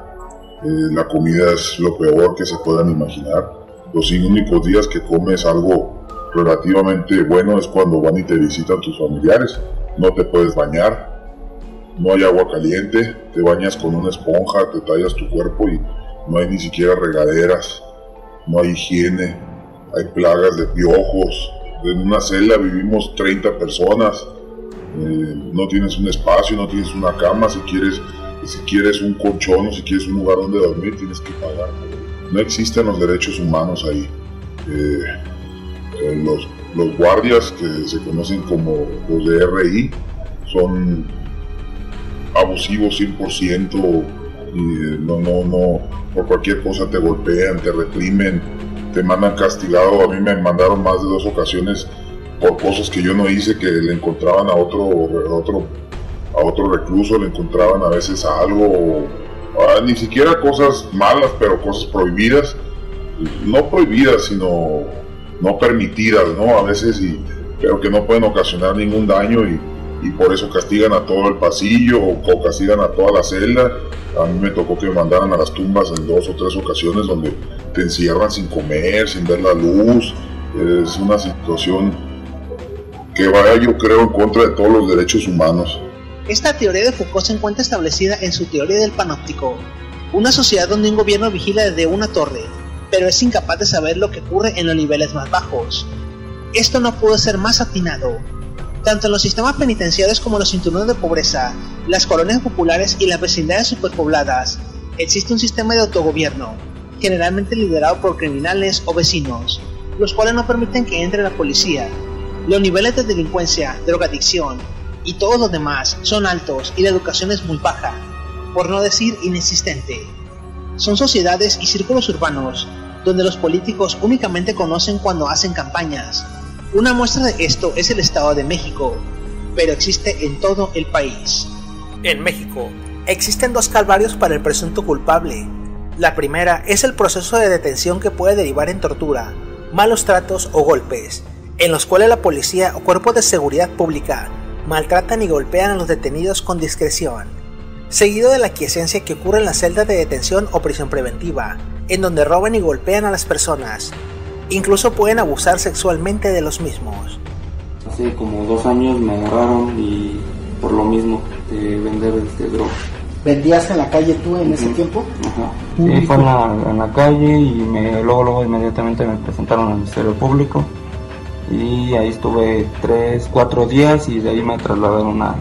La comida es lo peor que se puedan imaginar. Los únicos días que comes algo relativamente bueno es cuando van y te visitan tus familiares. No te puedes bañar, no hay agua caliente, te bañas con una esponja, te tallas tu cuerpo y no hay ni siquiera regaderas, no hay higiene, hay plagas de piojos. En una celda vivimos 30 personas, no tienes un espacio, no tienes una cama, si quieres un colchón o si quieres un lugar donde dormir tienes que pagar. No existen los derechos humanos ahí. Los guardias, que se conocen como los de RI, son abusivos 100%, y por cualquier cosa te golpean, te reprimen, te mandan castigado. A mí me mandaron más de 2 ocasiones por cosas que yo no hice, que le encontraban a otro recluso, le encontraban a veces algo, ni siquiera cosas malas, pero cosas prohibidas, no prohibidas, sino no permitidas, ¿no? A veces, pero que no pueden ocasionar ningún daño, y por eso castigan a todo el pasillo o castigan a toda la celda. A mí me tocó que me mandaran a las tumbas en 2 o 3 ocasiones donde te encierran sin comer, sin ver la luz. Es una situación que va, yo creo, en contra de todos los derechos humanos. Esta teoría de Foucault se encuentra establecida en su teoría del panóptico, una sociedad donde un gobierno vigila desde una torre, pero es incapaz de saber lo que ocurre en los niveles más bajos. Esto no puede ser más atinado. Tanto en los sistemas penitenciarios como en los cinturones de pobreza, las colonias populares y las vecindades superpobladas, existe un sistema de autogobierno, generalmente liderado por criminales o vecinos, los cuales no permiten que entre la policía. Los niveles de delincuencia, drogadicción y todos los demás son altos y la educación es muy baja, por no decir inexistente. Son sociedades y círculos urbanos donde los políticos únicamente conocen cuando hacen campañas. Una muestra de esto es el Estado de México, pero existe en todo el país. En México, existen 2 calvarios para el presunto culpable. La primera es el proceso de detención, que puede derivar en tortura, malos tratos o golpes, en los cuales la policía o cuerpos de seguridad pública maltratan y golpean a los detenidos con discreción, seguido de la aquiescencia que ocurre en las celdas de detención o prisión preventiva, en donde roban y golpean a las personas. Incluso pueden abusar sexualmente de los mismos. Hace como 2 años me agarraron y por lo mismo de vender droga. ¿Vendías en la calle tú en ese tiempo? Ajá. Sí, fue en la calle y luego inmediatamente me presentaron al Ministerio Público y ahí estuve 3-4 días y de ahí me trasladaron al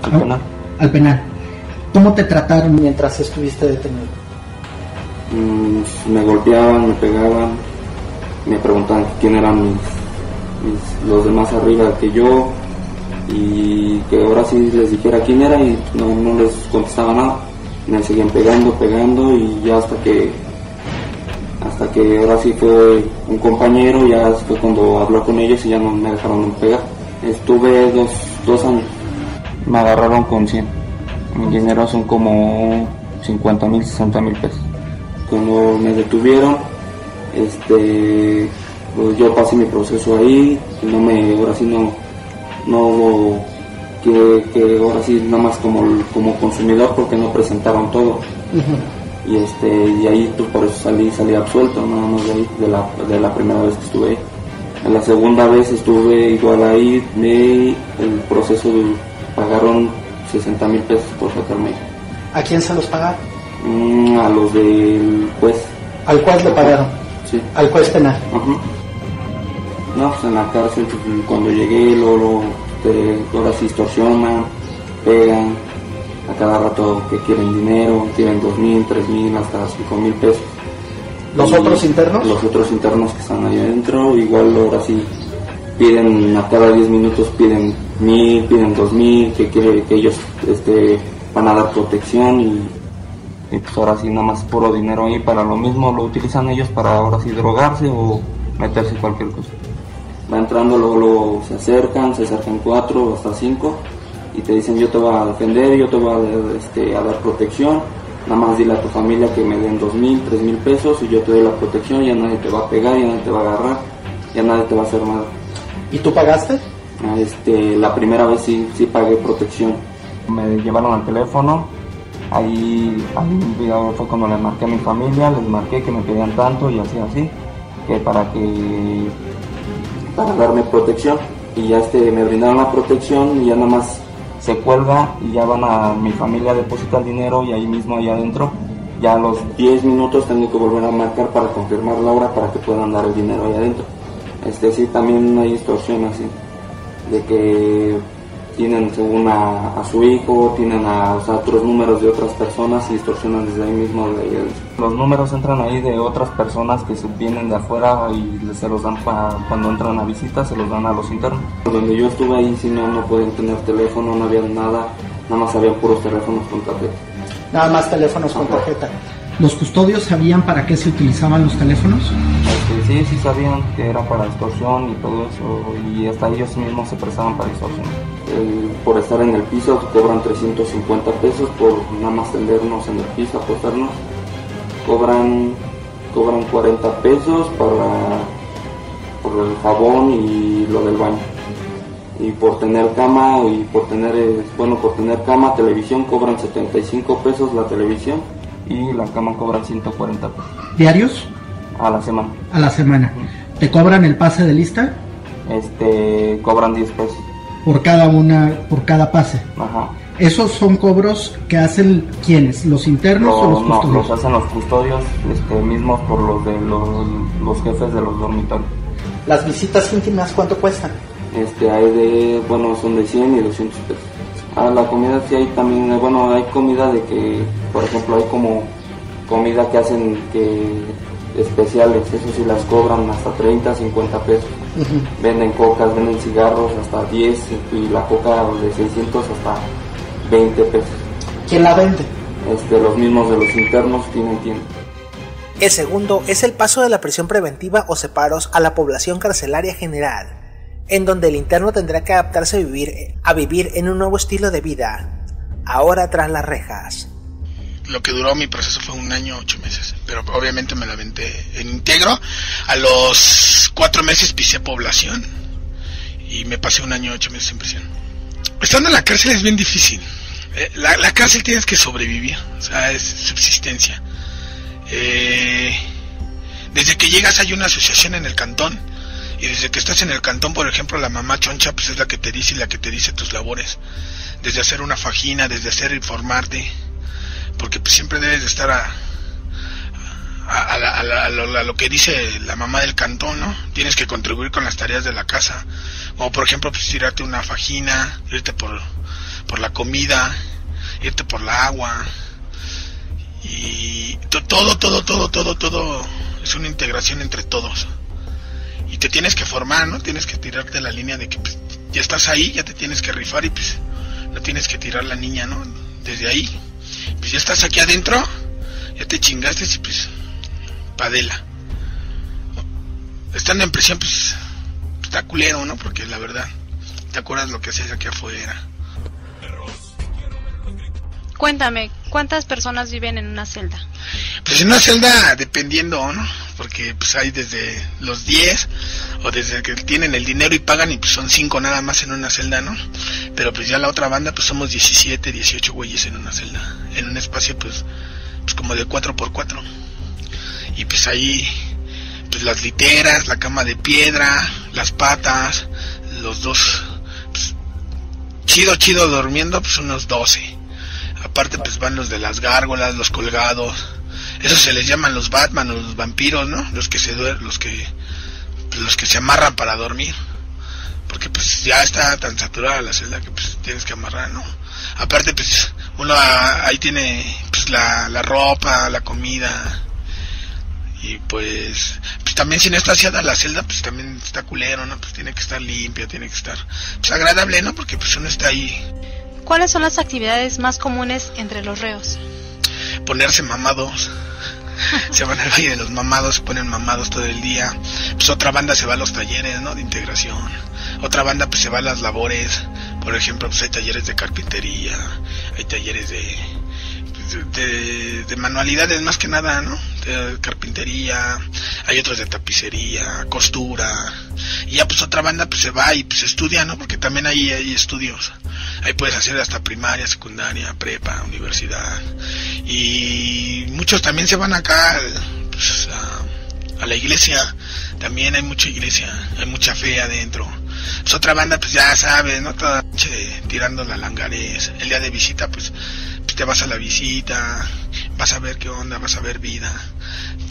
penal. Al penal. ¿Cómo te trataron mientras estuviste detenido? Me golpeaban, me pegaban, me preguntaban quién eran los demás arriba que yo, y que ahora sí les dijera quién era y no les contestaba nada. Me seguían pegando y ya hasta que ahora sí fue un compañero, ya fue cuando habló con ellos y ya no me dejaron pegar. Estuve 2 años. Me agarraron con 100. Mi dinero son como 50,000, 60,000 pesos. Cuando me detuvieron, pues yo pasé mi proceso ahí, ahora sí no hubo que ahora sí nada más como consumidor, porque no presentaron todo. Uh-huh. Y ahí pues por eso salí absuelto, nada más de ahí, de la primera vez que estuve ahí. En la segunda vez estuve igual ahí, el proceso pagaron 60,000 pesos por sacarme. ¿A quién se los pagaron? A los del juez. ¿Al juez le pagaron? Sí. ¿Al juez penal? No, pues en la cárcel, pues, cuando llegué, luego ahora sí extorsionan, pegan, a cada rato que quieren dinero, quieren 2,000, 3,000, hasta 5,000 pesos. ¿Los otros internos? Los otros internos que están ahí adentro, igual ahora sí piden a cada 10 minutos, piden 1,000, piden 2,000, que ellos van a dar protección y pues ahora sí nada más puro dinero ahí. Para lo mismo lo utilizan ellos para ahora sí drogarse o meterse cualquier cosa. Va entrando, luego se acercan 4 hasta 5 y te dicen: yo te voy a defender, yo te voy a dar protección, nada más dile a tu familia que me den 2,000, 3,000 pesos y yo te doy la protección, ya nadie te va a pegar, ya nadie te va a agarrar, ya nadie te va a hacer nada. ¿Y tú pagaste? La primera vez sí pagué protección. Me llevaron al teléfono, ahí fue cuando le marqué a mi familia, les marqué que me pedían tanto y así, que para darme protección, y ya me brindaron la protección y ya nada más se cuelga y ya van a mi familia, depositan el dinero y ahí mismo, allá adentro, ya a los 10 minutos tengo que volver a marcar para confirmar la hora para que puedan dar el dinero ahí adentro. Sí, también hay extorsión así, de que tienen según a su hijo, tienen a otros números de otras personas y extorsionan desde ahí mismo. Los números entran ahí de otras personas que vienen de afuera y se los dan cuando entran a visitas, se los dan a los internos. Donde yo estuve ahí sí no podían tener teléfono, no había nada más había puros teléfonos con tarjeta. Nada más teléfonos con tarjeta. ¿Los custodios sabían para qué se utilizaban los teléfonos? Sí sabían que era para extorsión y todo eso, y hasta ellos mismos se prestaban para extorsión. Por estar en el piso cobran 350 pesos por nada más tendernos en el piso, acostarnos. Cobran 40 pesos por el jabón y lo del baño. Y por tener cama, por tener cama, televisión, cobran 75 pesos la televisión y la cama cobran 140 pesos. ¿Diarios? A la semana. A la semana. ¿Te cobran el pase de lista? Cobran 10 pesos. Por cada pase. Ajá. ¿Esos son cobros que hacen quiénes? ¿Los internos o los custodios? No, los hacen los custodios mismos por los jefes de los dormitorios. ¿Las visitas íntimas cuánto cuestan? Hay son de 100 y 200 pesos. La comida sí hay también, hay comida de que, por ejemplo, hay como comida que hacen especiales, eso sí las cobran hasta 30, 50 pesos. Uh-huh. Venden cocas, venden cigarros hasta 10 y la coca de 600 hasta 20 pesos. ¿Quién la vende? Los mismos de los internos tienen tiempo. El segundo es el paso de la prisión preventiva o separos a la población carcelaria general, en donde el interno tendrá que adaptarse a vivir en un nuevo estilo de vida, ahora tras las rejas. Lo que duró mi proceso fue 1 año 8 meses, pero obviamente me la aventé en íntegro. A los 4 meses pisé población y me pasé 1 año 8 meses en prisión. Estando en la cárcel es bien difícil. La cárcel tienes que sobrevivir, o sea, es subsistencia. Desde que llegas hay una asociación en el cantón, y desde que estás en el cantón, por ejemplo, la mamá choncha pues es la que te dice y la que te dice tus labores, desde hacer una fajina, desde hacer informarte, porque pues siempre debes de estar a lo que dice la mamá del cantón, ¿no? Tienes que contribuir con las tareas de la casa, como por ejemplo pues tirarte una fajina, irte por la comida, irte por la agua, y todo es una integración entre todos. Y te tienes que formar, ¿no? Tienes que tirarte la línea de que pues, ya estás ahí, ya te tienes que rifar y pues no tienes que tirar la niña, ¿no? Desde ahí, pues ya estás aquí adentro, ya te chingaste y pues padela. Estando en prisión pues está culero, ¿no? Porque la verdad, te acuerdas lo que haces aquí afuera. Cuéntame, ¿cuántas personas viven en una celda? Pues en una celda dependiendo, ¿no? Porque pues hay desde los 10 o desde que tienen el dinero y pagan y pues son 5 nada más en una celda, ¿no? Pero pues ya la otra banda pues somos 17, 18 güeyes en una celda, en un espacio pues como de 4x4. Y pues ahí pues las literas, la cama de piedra, las patas, los dos, pues, chido durmiendo, pues unos 12. Aparte pues van los de las gárgolas, los colgados, esos se les llaman los Batman o los vampiros, ¿no? Los que se amarran para dormir, porque pues ya está tan saturada la celda que pues tienes que amarrar, ¿no? Aparte pues uno ahí tiene pues la ropa, la comida, y pues también si no está aseada la celda pues también está culero, ¿no? Pues tiene que estar limpia, tiene que estar pues agradable, ¿no? Porque pues uno está ahí. ¿Cuáles son las actividades más comunes entre los reos? Ponerse mamados. Se van al Valle de los Mamados, se ponen mamados todo el día. Pues otra banda se va a los talleres, ¿no? De integración. Otra banda pues se va a las labores. Por ejemplo, pues hay talleres de carpintería, hay talleres de manualidades más que nada, ¿no? De carpintería, hay otros de tapicería, costura. Y ya pues otra banda pues se va y pues estudia, ¿no? Porque también hay estudios. Ahí puedes hacer hasta primaria, secundaria, prepa, universidad. Y muchos también se van acá pues, a la iglesia. También hay mucha iglesia, hay mucha fe adentro. Pues otra banda pues ya sabes, ¿no? Toda tirando la langares. El día de visita pues te vas a la visita, vas a ver qué onda, vas a ver vida.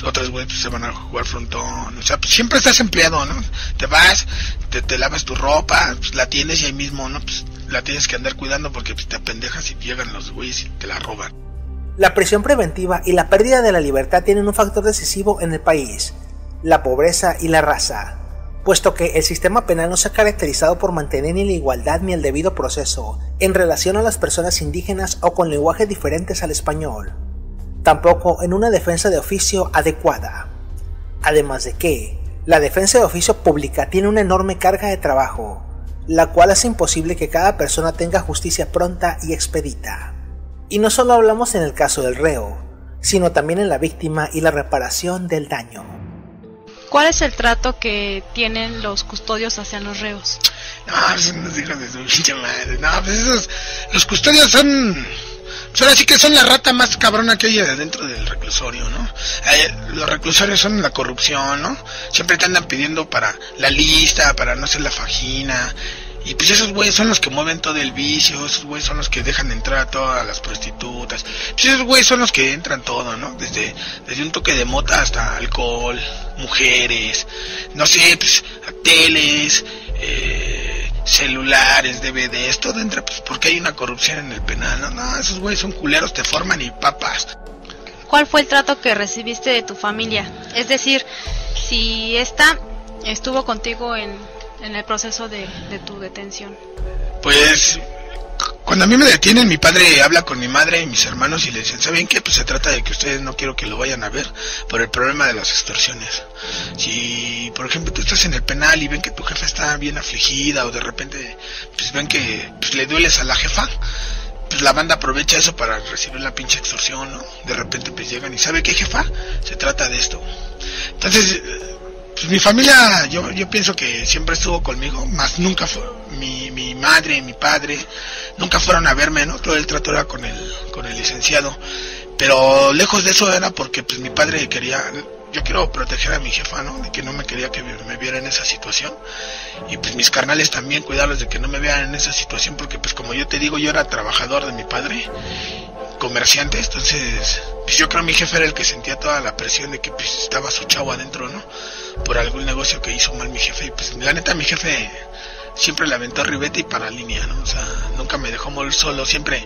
Otros güeyes pues se van a jugar frontón. O sea, pues siempre estás empleado, ¿no? Te vas, te lavas tu ropa, pues la tienes y ahí mismo, ¿no? Pues la tienes que andar cuidando porque pues te apendejas y llegan los güeyes y te la roban. La prisión preventiva y la pérdida de la libertad tienen un factor decisivo en el país: la pobreza y la raza, puesto que el sistema penal no se ha caracterizado por mantener ni la igualdad ni el debido proceso en relación a las personas indígenas o con lenguajes diferentes al español, tampoco en una defensa de oficio adecuada. Además de que la defensa de oficio pública tiene una enorme carga de trabajo, la cual hace imposible que cada persona tenga justicia pronta y expedita. Y no solo hablamos en el caso del reo, sino también en la víctima y la reparación del daño. ¿Cuál es el trato que tienen los custodios hacia los reos? No, pues unos hijos de su pinche madre. No, pues los custodios son... Pues ahora sí que son la rata más cabrona que hay dentro del reclusorio, ¿no? Los reclusorios son la corrupción, ¿no? Siempre te andan pidiendo para la lista, para no hacer la fajina. Y pues esos güeyes son los que mueven todo el vicio, esos güeyes son los que dejan entrar a todas las prostitutas. Pues esos güeyes son los que entran todo, ¿no? Desde un toque de mota hasta alcohol, mujeres, no sé, pues teles, celulares, DVDs, todo entra pues porque hay una corrupción en el penal, ¿no? No, esos güeyes son culeros, te forman y papas. ¿Cuál fue el trato que recibiste de tu familia? Es decir, si esta estuvo contigo en el proceso de tu detención. Pues cuando a mí me detienen, mi padre habla con mi madre y mis hermanos y le dicen, ¿saben qué? Pues se trata de que ustedes no quiero que lo vayan a ver por el problema de las extorsiones. Si, por ejemplo, tú estás en el penal y ven que tu jefa está bien afligida o de repente pues ven que pues, le dueles a la jefa, pues la banda aprovecha eso para recibir la pinche extorsión, ¿no? De repente pues llegan y ¿sabe qué, jefa? Se trata de esto. Entonces... pues mi familia, yo pienso que siempre estuvo conmigo, más nunca fue mi madre y mi padre, nunca fueron a verme, ¿no? Todo el trato era con el licenciado, pero lejos de eso era porque pues mi padre quería, yo quiero proteger a mi jefa, ¿no? De que no me quería que me viera en esa situación, y pues mis carnales también cuidarlos de que no me vean en esa situación, porque pues como yo te digo, yo era trabajador de mi padre, comerciante, entonces pues yo creo que mi jefe era el que sentía toda la presión de que pues estaba su chavo adentro, ¿no? Por algún negocio que hizo mal mi jefe, y pues la neta mi jefe siempre le aventó ribete y para línea, ¿no? O sea, nunca me dejó morir solo, siempre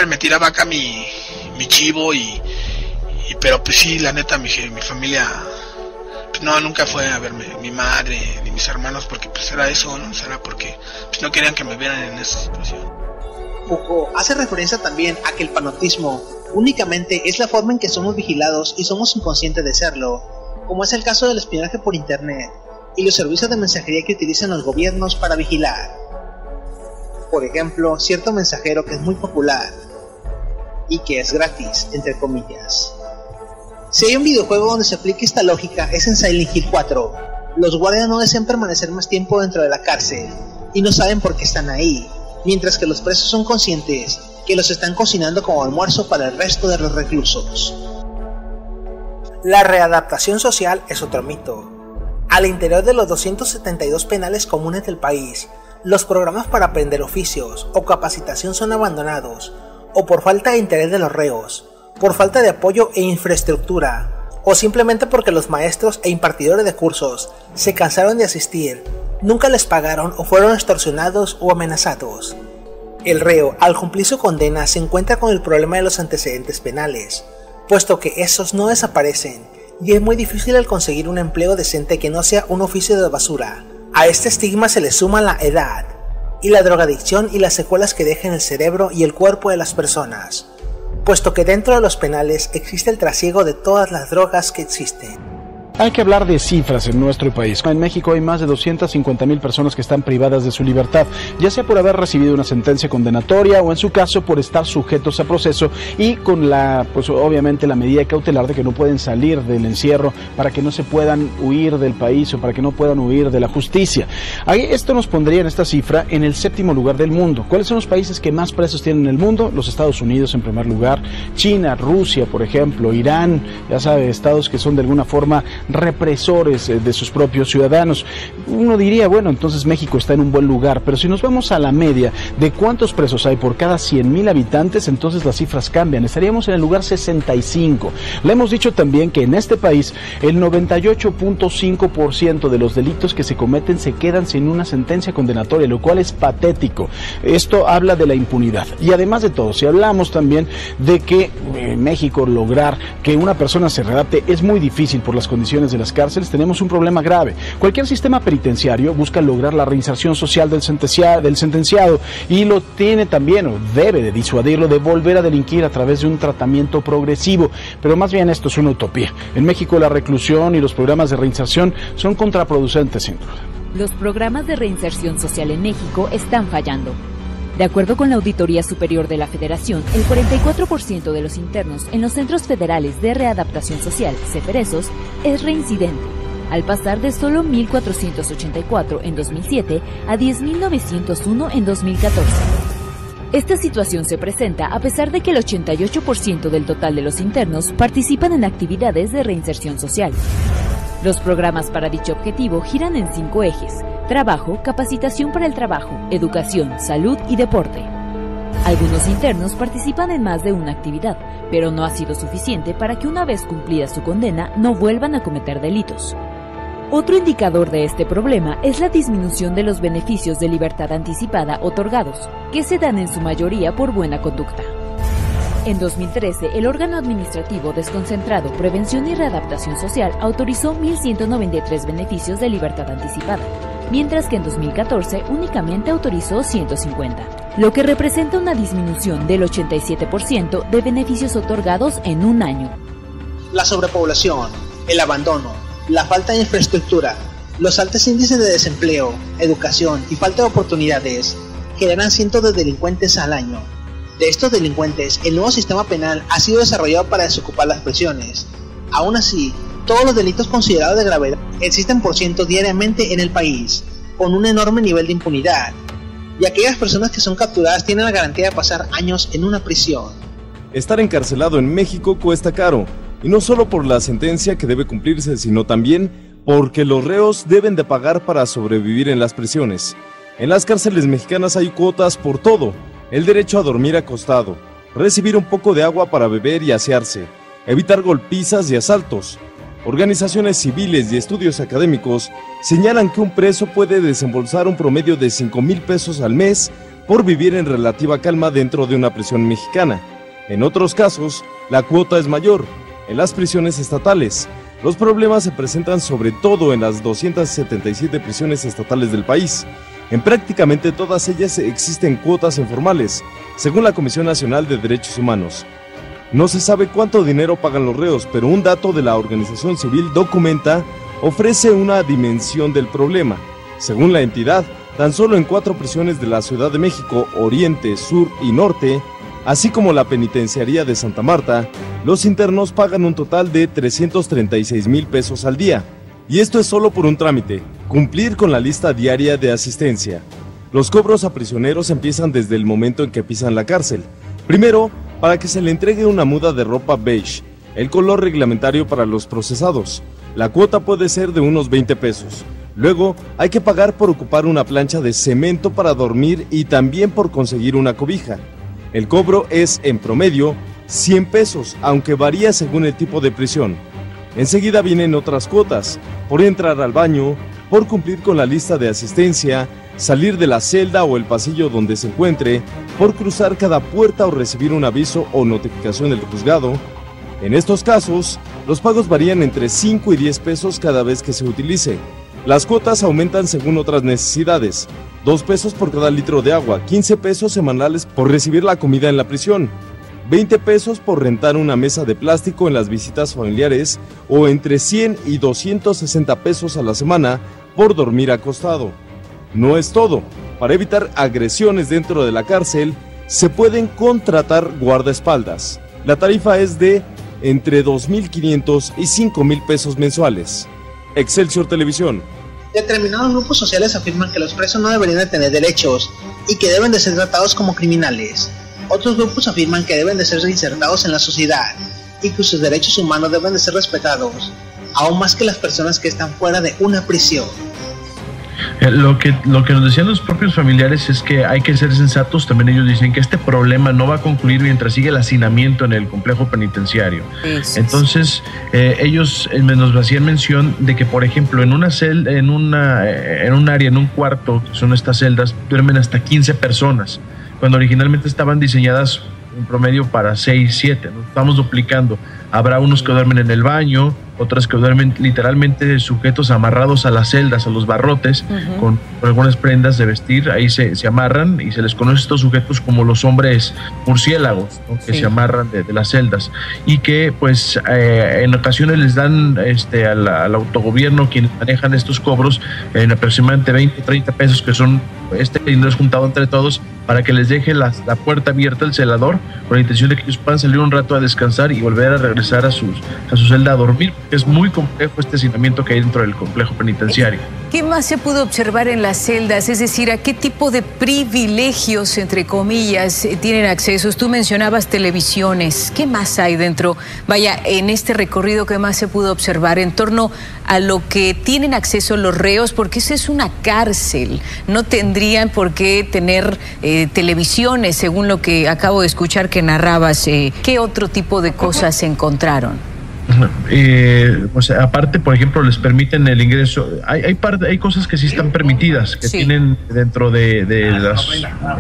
me tiraba acá mi chivo y pero pues sí, la neta mi familia pues no, nunca fue a verme, mi madre ni mis hermanos, porque pues era eso, ¿no? O sea, era porque pues no querían que me vieran en esa situación. Foucault hace referencia también a que el fanatismo únicamente es la forma en que somos vigilados y somos inconscientes de serlo, como es el caso del espionaje por internet y los servicios de mensajería que utilizan los gobiernos para vigilar. Por ejemplo, cierto mensajero que es muy popular y que es gratis, entre comillas. Si hay un videojuego donde se aplica esta lógica es en Silent Hill 4. Los guardias no desean permanecer más tiempo dentro de la cárcel y no saben por qué están ahí, mientras que los presos son conscientes que los están cocinando como almuerzo para el resto de los reclusos. La readaptación social es otro mito. Al interior de los 272 penales comunes del país, los programas para aprender oficios o capacitación son abandonados, o por falta de interés de los reos, por falta de apoyo e infraestructura, o simplemente porque los maestros e impartidores de cursos se cansaron de asistir, nunca les pagaron o fueron extorsionados o amenazados. El reo, al cumplir su condena, se encuentra con el problema de los antecedentes penales, puesto que esos no desaparecen, y es muy difícil el conseguir un empleo decente que no sea un oficio de basura. A este estigma se le suma la edad, y la drogadicción y las secuelas que deja en el cerebro y el cuerpo de las personas, puesto que dentro de los penales existe el trasiego de todas las drogas que existen. Hay que hablar de cifras en nuestro país. En México hay más de 250,000 personas que están privadas de su libertad, ya sea por haber recibido una sentencia condenatoria o en su caso por estar sujetos a proceso y con obviamente la medida cautelar de que no pueden salir del encierro para que no se puedan huir del país o para que no puedan huir de la justicia. Esto nos pondría en esta cifra en el 7º lugar del mundo. ¿Cuáles son los países que más presos tienen en el mundo? Los Estados Unidos en primer lugar, China, Rusia, por ejemplo, Irán, ya sabe, estados que son de alguna forma represores de sus propios ciudadanos. Uno diría, bueno, entonces México está en un buen lugar, pero si nos vamos a la media de cuántos presos hay por cada 100,000 habitantes, entonces las cifras cambian, estaríamos en el lugar 65. Le hemos dicho también que en este país el 98.5% de los delitos que se cometen se quedan sin una sentencia condenatoria, lo cual es patético. Esto habla de la impunidad. Y además de todo, si hablamos también de que en México lograr que una persona se readapte es muy difícil por las condiciones de las cárceles, tenemos un problema grave. Cualquier sistema penitenciario busca lograr la reinserción social del sentenciado y lo tiene también, o debe de disuadirlo de volver a delinquir a través de un tratamiento progresivo, pero más bien esto es una utopía. En México la reclusión y los programas de reinserción son contraproducentes, sin duda. Los programas de reinserción social en México están fallando. De acuerdo con la Auditoría Superior de la Federación, el 44% de los internos en los Centros Federales de Readaptación Social, CEFERESOS, es reincidente, al pasar de solo 1,484 en 2007 a 10,901 en 2014. Esta situación se presenta a pesar de que el 88% del total de los internos participan en actividades de reinserción social. Los programas para dicho objetivo giran en 5 ejes: trabajo, capacitación para el trabajo, educación, salud y deporte. Algunos internos participan en más de una actividad, pero no ha sido suficiente para que una vez cumplida su condena no vuelvan a cometer delitos. Otro indicador de este problema es la disminución de los beneficios de libertad anticipada otorgados, que se dan en su mayoría por buena conducta. En 2013, el órgano administrativo desconcentrado Prevención y Readaptación Social autorizó 1,193 beneficios de libertad anticipada, mientras que en 2014 únicamente autorizó 150, lo que representa una disminución del 87% de beneficios otorgados en un año. La sobrepoblación, el abandono, la falta de infraestructura, los altos índices de desempleo, educación y falta de oportunidades generan cientos de delincuentes al año. De estos delincuentes, el nuevo sistema penal ha sido desarrollado para desocupar las prisiones. Aún así, todos los delitos considerados de gravedad existen por ciento diariamente en el país, con un enorme nivel de impunidad, y aquellas personas que son capturadas tienen la garantía de pasar años en una prisión. Estar encarcelado en México cuesta caro, y no solo por la sentencia que debe cumplirse, sino también porque los reos deben de pagar para sobrevivir en las prisiones. En las cárceles mexicanas hay cuotas por todo: el derecho a dormir acostado, recibir un poco de agua para beber y asearse, evitar golpizas y asaltos. Organizaciones civiles y estudios académicos señalan que un preso puede desembolsar un promedio de 5,000 pesos al mes por vivir en relativa calma dentro de una prisión mexicana. En otros casos, la cuota es mayor. En las prisiones estatales, los problemas se presentan sobre todo en las 277 prisiones estatales del país. En prácticamente todas ellas existen cuotas informales, según la Comisión Nacional de Derechos Humanos. No se sabe cuánto dinero pagan los reos, pero un dato de la organización civil Documenta ofrece una dimensión del problema. Según la entidad, tan solo en 4 prisiones de la Ciudad de México, Oriente, Sur y Norte, así como la penitenciaría de Santa Marta, los internos pagan un total de 336,000 pesos al día. Y esto es solo por un trámite: cumplir con la lista diaria de asistencia. Los cobros a prisioneros empiezan desde el momento en que pisan la cárcel. Primero, para que se le entregue una muda de ropa beige, el color reglamentario para los procesados. La cuota puede ser de unos 20 pesos. Luego, hay que pagar por ocupar una plancha de cemento para dormir y también por conseguir una cobija. El cobro es, en promedio, 100 pesos, aunque varía según el tipo de prisión. Enseguida vienen otras cuotas, por entrar al baño, por cumplir con la lista de asistencia, salir de la celda o el pasillo donde se encuentre, por cruzar cada puerta o recibir un aviso o notificación del juzgado. En estos casos, los pagos varían entre 5 y 10 pesos cada vez que se utilice. Las cuotas aumentan según otras necesidades. 2 pesos por cada litro de agua, 15 pesos semanales por recibir la comida en la prisión, 20 pesos por rentar una mesa de plástico en las visitas familiares o entre 100 y 260 pesos a la semana por dormir acostado. No es todo. Para evitar agresiones dentro de la cárcel, se pueden contratar guardaespaldas. La tarifa es de entre 2.500 y 5.000 pesos mensuales. Excelsior Televisión. Determinados grupos sociales afirman que los presos no deberían de tener derechos y que deben de ser tratados como criminales. Otros grupos afirman que deben de ser reinsertados en la sociedad y que sus derechos humanos deben de ser respetados, aún más que las personas que están fuera de una prisión. Lo que nos decían los propios familiares es que hay que ser sensatos. También ellos dicen que este problema no va a concluir mientras siga el hacinamiento en el complejo penitenciario. Entonces ellos nos hacían mención de que, por ejemplo, en una celda, en un área, en un cuarto, que son estas celdas, duermen hasta 15 personas, cuando originalmente estaban diseñadas en promedio para 6, 7. ¿no? Estamos duplicando. Habrá unos que duermen en el baño, otras que duermen literalmente sujetos amarrados a las celdas, a los barrotes, con algunas prendas de vestir. Ahí se amarran y se les conoce a estos sujetos como los hombres murciélagos, ¿no? Que se amarran de las celdas y que pues en ocasiones les dan al autogobierno, quienes manejan estos cobros, en aproximadamente 20 o 30 pesos, que son dinero es juntado entre todos, para que les deje la puerta abierta al celador, con la intención de que ellos puedan salir un rato a descansar y volver a regresar a su celda a dormir, porque es muy complejo este hacinamiento que hay dentro del complejo penitenciario. ¿Qué más se pudo observar en las celdas? Es decir, ¿a qué tipo de privilegios, entre comillas, tienen acceso? Tú mencionabas televisiones. ¿Qué más hay dentro? Vaya, en este recorrido, ¿qué más se pudo observar en torno a lo que tienen acceso los reos? Porque esa es una cárcel. No tendrían por qué tener televisiones, según lo que acabo de escuchar que narrabas. ¿Qué otro tipo de cosas se encontraron? Pues aparte, por ejemplo, les permiten el ingreso. Hay cosas que sí están permitidas, que tienen dentro de las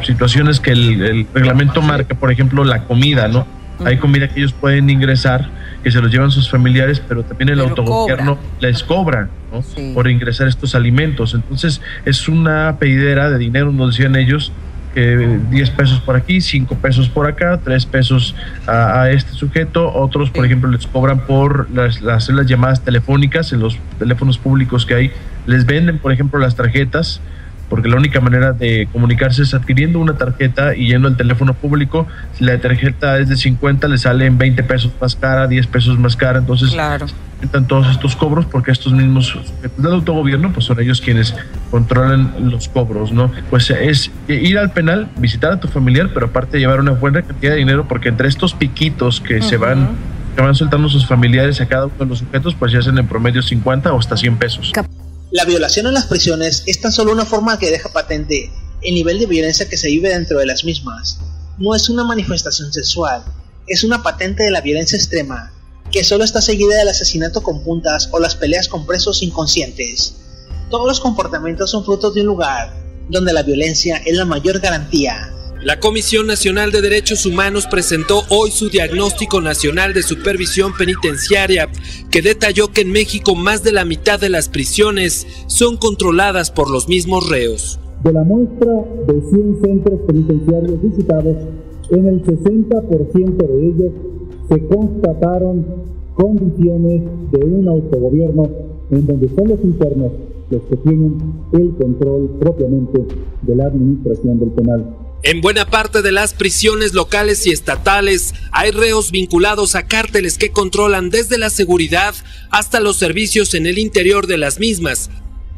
situaciones que el reglamento marca. Por ejemplo, la comida, ¿no? Hay comida que ellos pueden ingresar, que se los llevan sus familiares, pero también el autogobierno les cobra, ¿no? Por ingresar estos alimentos. Entonces es una pedidera de dinero, nos decían ellos, 10 pesos por aquí, 5 pesos por acá, 3 pesos a este sujeto. Otros, por ejemplo, les cobran por las llamadas telefónicas en los teléfonos públicos que hay. Les venden, por ejemplo, las tarjetas, porque la única manera de comunicarse es adquiriendo una tarjeta y yendo al teléfono público. Si la tarjeta es de 50, le salen 20 pesos más cara, 10 pesos más cara. Entonces, están todos estos cobros, porque estos mismos sujetos del autogobierno, pues son ellos quienes controlan los cobros, ¿no? Pues es ir al penal, visitar a tu familiar, pero aparte llevar una buena cantidad de dinero, porque entre estos piquitos que se van soltando sus familiares a cada uno de los sujetos, pues ya hacen en promedio 50 o hasta 100 pesos. La violación en las prisiones es tan solo una forma que deja patente el nivel de violencia que se vive dentro de las mismas. No es una manifestación sexual, es una patente de la violencia extrema, que solo está seguida del asesinato con puntas o las peleas con presos inconscientes. Todos los comportamientos son frutos de un lugar donde la violencia es la mayor garantía. La Comisión Nacional de Derechos Humanos presentó hoy su Diagnóstico Nacional de Supervisión Penitenciaria, que detalló que en México más de la mitad de las prisiones son controladas por los mismos reos. De la muestra de 100 centros penitenciarios visitados, en el 60% de ellos se constataron condiciones de un autogobierno en donde son los internos los que tienen el control propiamente de la administración del penal. En buena parte de las prisiones locales y estatales hay reos vinculados a cárteles que controlan desde la seguridad hasta los servicios en el interior de las mismas.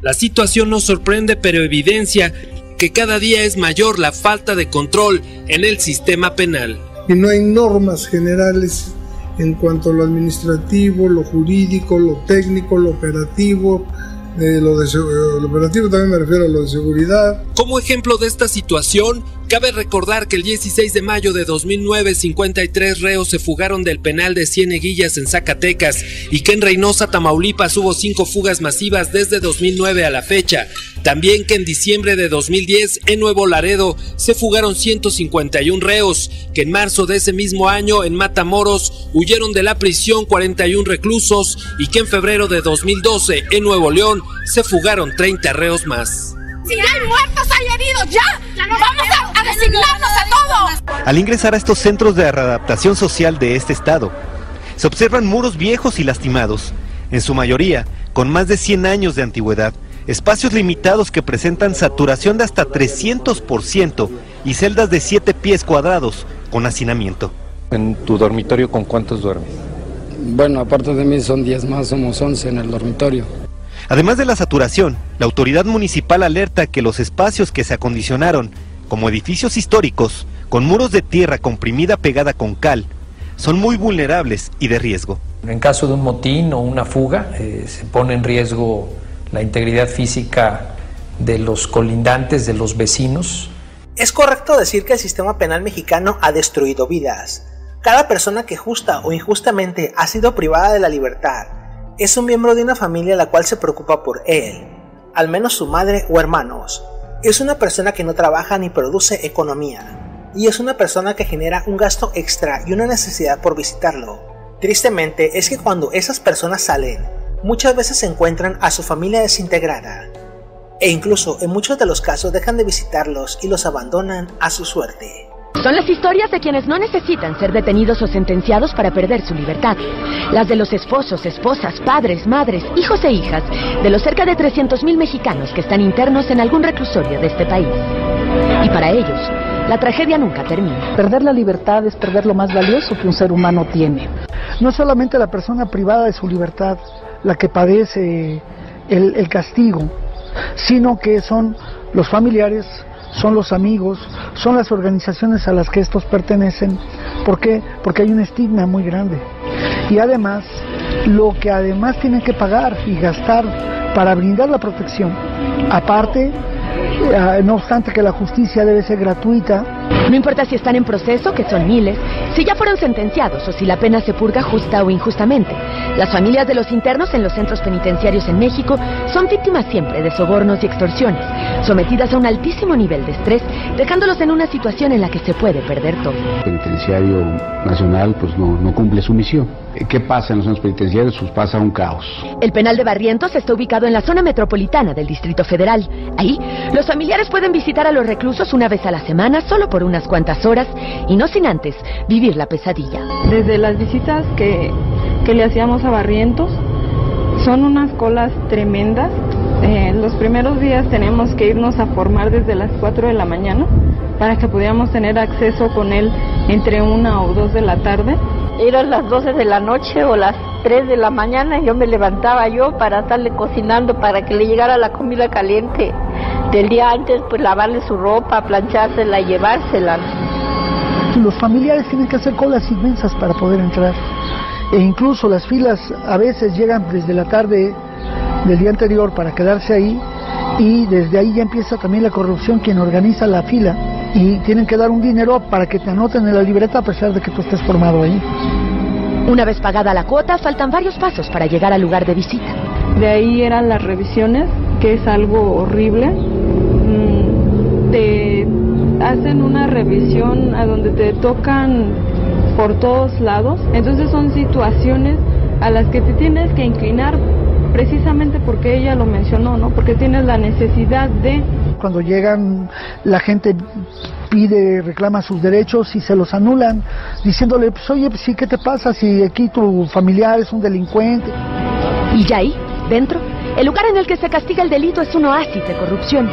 La situación nos sorprende, pero evidencia que cada día es mayor la falta de control en el sistema penal. Y no hay normas generales en cuanto a lo administrativo, lo jurídico, lo técnico, lo operativo. Lo operativo también me refiero a lo de seguridad. Como ejemplo de esta situación, cabe recordar que el 16 de mayo de 2009, 53 reos se fugaron del penal de Cieneguillas en Zacatecas y que en Reynosa, Tamaulipas hubo 5 fugas masivas desde 2009 a la fecha. También que en diciembre de 2010 en Nuevo Laredo se fugaron 151 reos, que en marzo de ese mismo año en Matamoros huyeron de la prisión 41 reclusos y que en febrero de 2012 en Nuevo León se fugaron 30 reos más. Si hay muertos, hay heridos, ya vamos a resignarnos a todo. Al ingresar a estos centros de readaptación social de este estado, se observan muros viejos y lastimados, en su mayoría con más de 100 años de antigüedad, espacios limitados que presentan saturación de hasta 300% y celdas de 7 pies cuadrados con hacinamiento. ¿En tu dormitorio con cuántos duermes? Bueno, aparte de mí son 10 más, somos 11 en el dormitorio. Además de la saturación, la autoridad municipal alerta que los espacios que se acondicionaron como edificios históricos, con muros de tierra comprimida pegada con cal, son muy vulnerables y de riesgo. En caso de un motín o una fuga, se pone en riesgo la integridad física de los colindantes, de los vecinos. Es correcto decir que el sistema penal mexicano ha destruido vidas. Cada persona que justa o injustamente ha sido privada de la libertad es un miembro de una familia la cual se preocupa por él, al menos su madre o hermanos. Es una persona que no trabaja ni produce economía, y es una persona que genera un gasto extra y una necesidad por visitarlo. Tristemente es que cuando esas personas salen, muchas veces se encuentran a su familia desintegrada, e incluso en muchos de los casos dejan de visitarlos y los abandonan a su suerte. Son las historias de quienes no necesitan ser detenidos o sentenciados para perder su libertad. Las de los esposos, esposas, padres, madres, hijos e hijas de los cerca de 300,000 mexicanos que están internos en algún reclusorio de este país. Y para ellos, la tragedia nunca termina. Perder la libertad es perder lo más valioso que un ser humano tiene. No es solamente la persona privada de su libertad la que padece el castigo, sino que son los familiares, son los amigos, son las organizaciones a las que estos pertenecen. ¿Por qué? Porque hay un estigma muy grande. Y además, lo que además tienen que pagar y gastar para brindar la protección, aparte, no obstante que la justicia debe ser gratuita. No importa si están en proceso, que son miles, si ya fueron sentenciados o si la pena se purga justa o injustamente. Las familias de los internos en los centros penitenciarios en México son víctimas siempre de sobornos y extorsiones, sometidas a un altísimo nivel de estrés, dejándolos en una situación en la que se puede perder todo. El penitenciario nacional pues no cumple su misión. ¿Qué pasa en los centros penitenciarios? Pues pasa un caos. El penal de Barrientos está ubicado en la zona metropolitana del Distrito Federal. Ahí, los familiares pueden visitar a los reclusos una vez a la semana, solo por unas cuantas horas, y no sin antes vivir la pesadilla. Desde las visitas que le hacíamos a Barrientos, son unas colas tremendas. Los primeros días tenemos que irnos a formar desde las 4 de la mañana para que pudiéramos tener acceso con él entre 1 o 2 de la tarde. Eran las 12 de la noche o las 3 de la mañana, yo me levantaba para estarle cocinando para que le llegara la comida caliente del día antes, pues lavarle su ropa, planchársela y llevársela. Los familiares tienen que hacer colas inmensas para poder entrar, e incluso las filas a veces llegan desde la tarde del día anterior para quedarse ahí, y desde ahí ya empieza también la corrupción, quien organiza la fila, y tienen que dar un dinero para que te anoten en la libreta a pesar de que tú estés formado ahí. Una vez pagada la cuota, faltan varios pasos para llegar al lugar de visita. De ahí eran las revisiones, que es algo horrible. Te hacen una revisión a donde te tocan por todos lados, entonces son situaciones a las que te tienes que inclinar, precisamente porque ella lo mencionó, ¿no? Porque tienes la necesidad de... Cuando llegan, la gente pide, reclama sus derechos y se los anulan, diciéndole, pues oye, pues sí, ¿qué te pasa si aquí tu familiar es un delincuente? Y ya ahí, dentro, el lugar en el que se castiga el delito es un oasis de corrupción.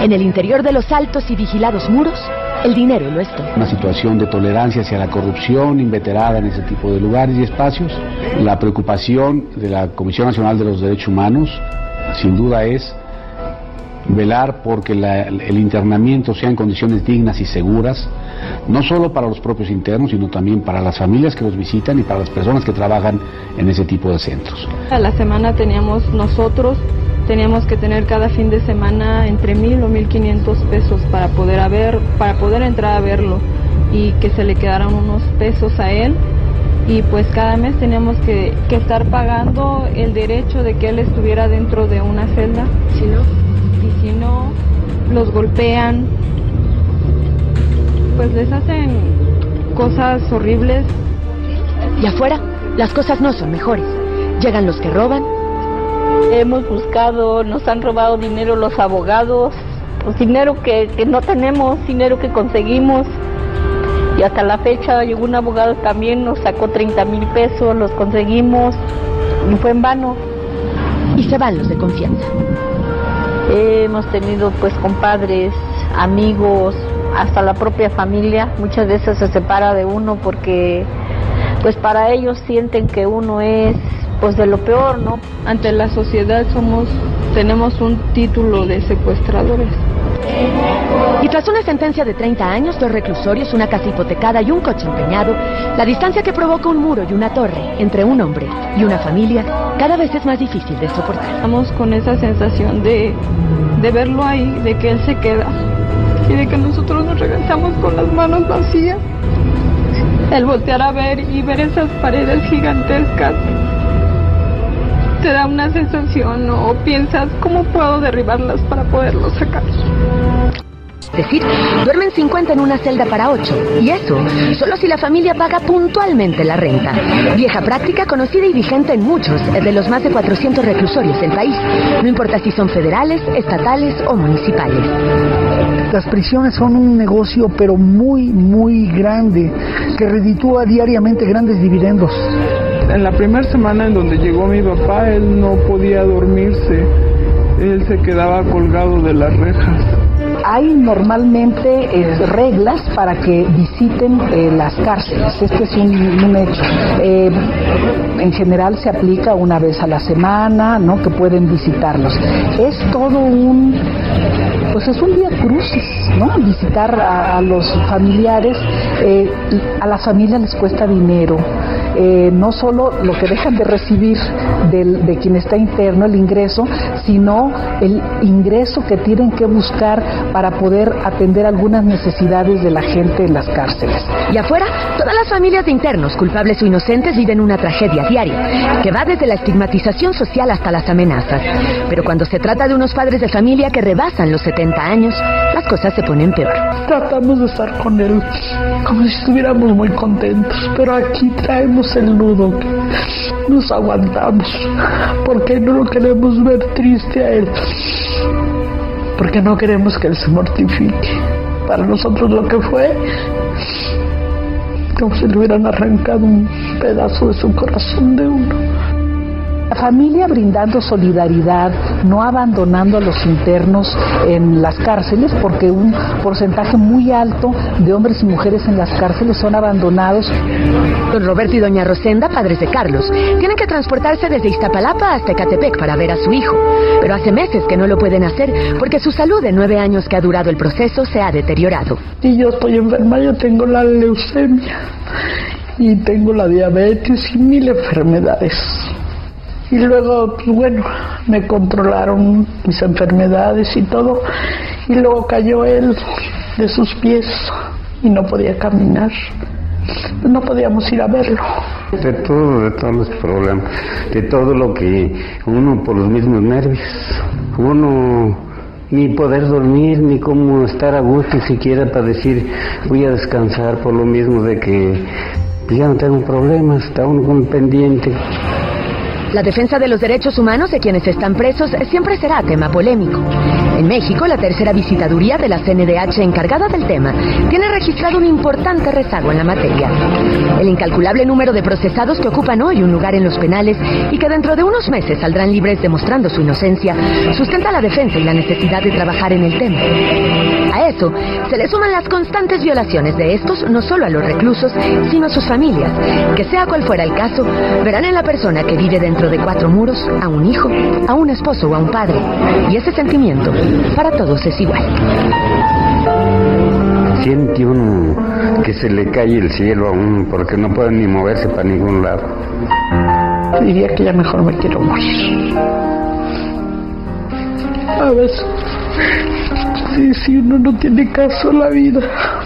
En el interior de los altos y vigilados muros, el dinero lo es todo. Una situación de tolerancia hacia la corrupción inveterada en ese tipo de lugares y espacios. La preocupación de la Comisión Nacional de los Derechos Humanos, sin duda, es velar porque el internamiento sea en condiciones dignas y seguras, no solo para los propios internos, sino también para las familias que los visitan y para las personas que trabajan en ese tipo de centros. A la semana teníamos que tener cada fin de semana entre 1,000 o 1,500 pesos para poder entrar a verlo y que se le quedaran unos pesos a él. Y pues cada mes teníamos que estar pagando el derecho de que él estuviera dentro de una celda. Si no, los golpean, pues les hacen cosas horribles. Y afuera, las cosas no son mejores. Llegan los que roban. Hemos buscado, nos han robado dinero los abogados, pues dinero que no tenemos, dinero que conseguimos. Y hasta la fecha llegó un abogado también, nos sacó 30,000 pesos, los conseguimos y fue en vano. Y se van los de confianza. Hemos tenido pues compadres, amigos, hasta la propia familia. Muchas veces se separa de uno porque pues para ellos sienten que uno es pues de lo peor, ¿no? Ante la sociedad tenemos un título de secuestradores. Y tras una sentencia de 30 años, 2 reclusorios, una casa hipotecada y un coche empeñado, la distancia que provoca un muro y una torre entre un hombre y una familia cada vez es más difícil de soportar. Estamos con esa sensación de verlo ahí, de que él se queda y de que nosotros nos regresamos con las manos vacías. El voltear a ver y ver esas paredes gigantescas te da una sensación, o piensas, ¿cómo puedo derribarlas para poderlos sacar? Es decir, duermen 50 en una celda para 8, y eso solo si la familia paga puntualmente la renta. Vieja práctica conocida y vigente en muchos de los más de 400 reclusorios del país, no importa si son federales, estatales o municipales. Las prisiones son un negocio pero muy, muy grande, que reditúa diariamente grandes dividendos. En la primera semana en donde llegó mi papá, él no podía dormirse, él se quedaba colgado de las rejas. Hay normalmente reglas para que visiten las cárceles. Este es un hecho. En general se aplica una vez a la semana, ¿no? Que pueden visitarlos. Es todo es un vía crucis, ¿no? Visitar a los familiares. A las familias les cuesta dinero. No solo lo que dejan de recibir de quien está interno, el ingreso, sino el ingreso que tienen que buscar para poder atender algunas necesidades de la gente en las cárceles. Y afuera, todas las familias de internos, culpables o inocentes, viven una tragedia diaria, que va desde la estigmatización social hasta las amenazas. Pero cuando se trata de unos padres de familia que rebasan los 70 años, las cosas se ponen peor. Tratamos de estar con él como si estuviéramos muy contentos, pero aquí traemos el nudo que nos aguantamos, porque no lo queremos ver triste a él, porque no queremos que él se mortifique. Para nosotros lo que fue como si le hubieran arrancado un pedazo de su corazón de uno. La familia brindando solidaridad, no abandonando a los internos en las cárceles, porque un porcentaje muy alto de hombres y mujeres en las cárceles son abandonados. Don Roberto y doña Rosenda, padres de Carlos, tienen que transportarse desde Iztapalapa hasta Ecatepec para ver a su hijo, pero hace meses que no lo pueden hacer porque su salud de 9 años que ha durado el proceso se ha deteriorado. Y yo estoy enferma, yo tengo la leucemia y tengo la diabetes y 1000 enfermedades. Y luego, pues bueno, me controlaron mis enfermedades y todo. Y luego cayó él de sus pies y no podía caminar. No podíamos ir a verlo. De todos los problemas, de todo lo que uno por los mismos nervios, uno ni poder dormir, ni cómo estar a gusto siquiera para decir voy a descansar por lo mismo de que ya no tengo problemas, está uno con pendiente. La defensa de los derechos humanos de quienes están presos siempre será tema polémico. En México, la tercera visitaduría de la CNDH encargada del tema tiene registrado un importante rezago en la materia. El incalculable número de procesados que ocupan hoy un lugar en los penales y que dentro de unos meses saldrán libres demostrando su inocencia, sustenta la defensa y la necesidad de trabajar en el tema. A eso se le suman las constantes violaciones de estos, no solo a los reclusos, sino a sus familias, que sea cual fuera el caso, verán en la persona que vive dentro de 4 muros a un hijo, a un esposo o a un padre. Y ese sentimiento para todos es igual. Siente uno que se le cae el cielo a uno porque no puede ni moverse para ningún lado. Diría que ya mejor me quiero morir. A veces, si uno no tiene caso en la vida,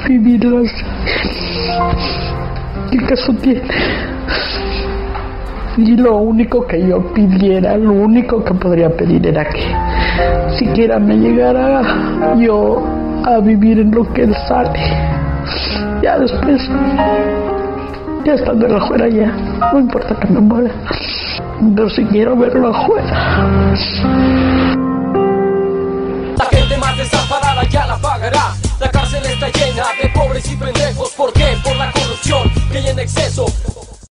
vivirlas, ¿qué caso tiene? Y lo único que yo pidiera, lo único que podría pedir era que siquiera me llegara yo a vivir en lo que él sale. Ya después, ya estando en afuera ya, no importa que me muera, pero si quiero verlo afuera. La gente más desamparada ya la pagará. La cárcel está llena de pobres y pendejos. ¿Por qué? Por la corrupción que hay en exceso.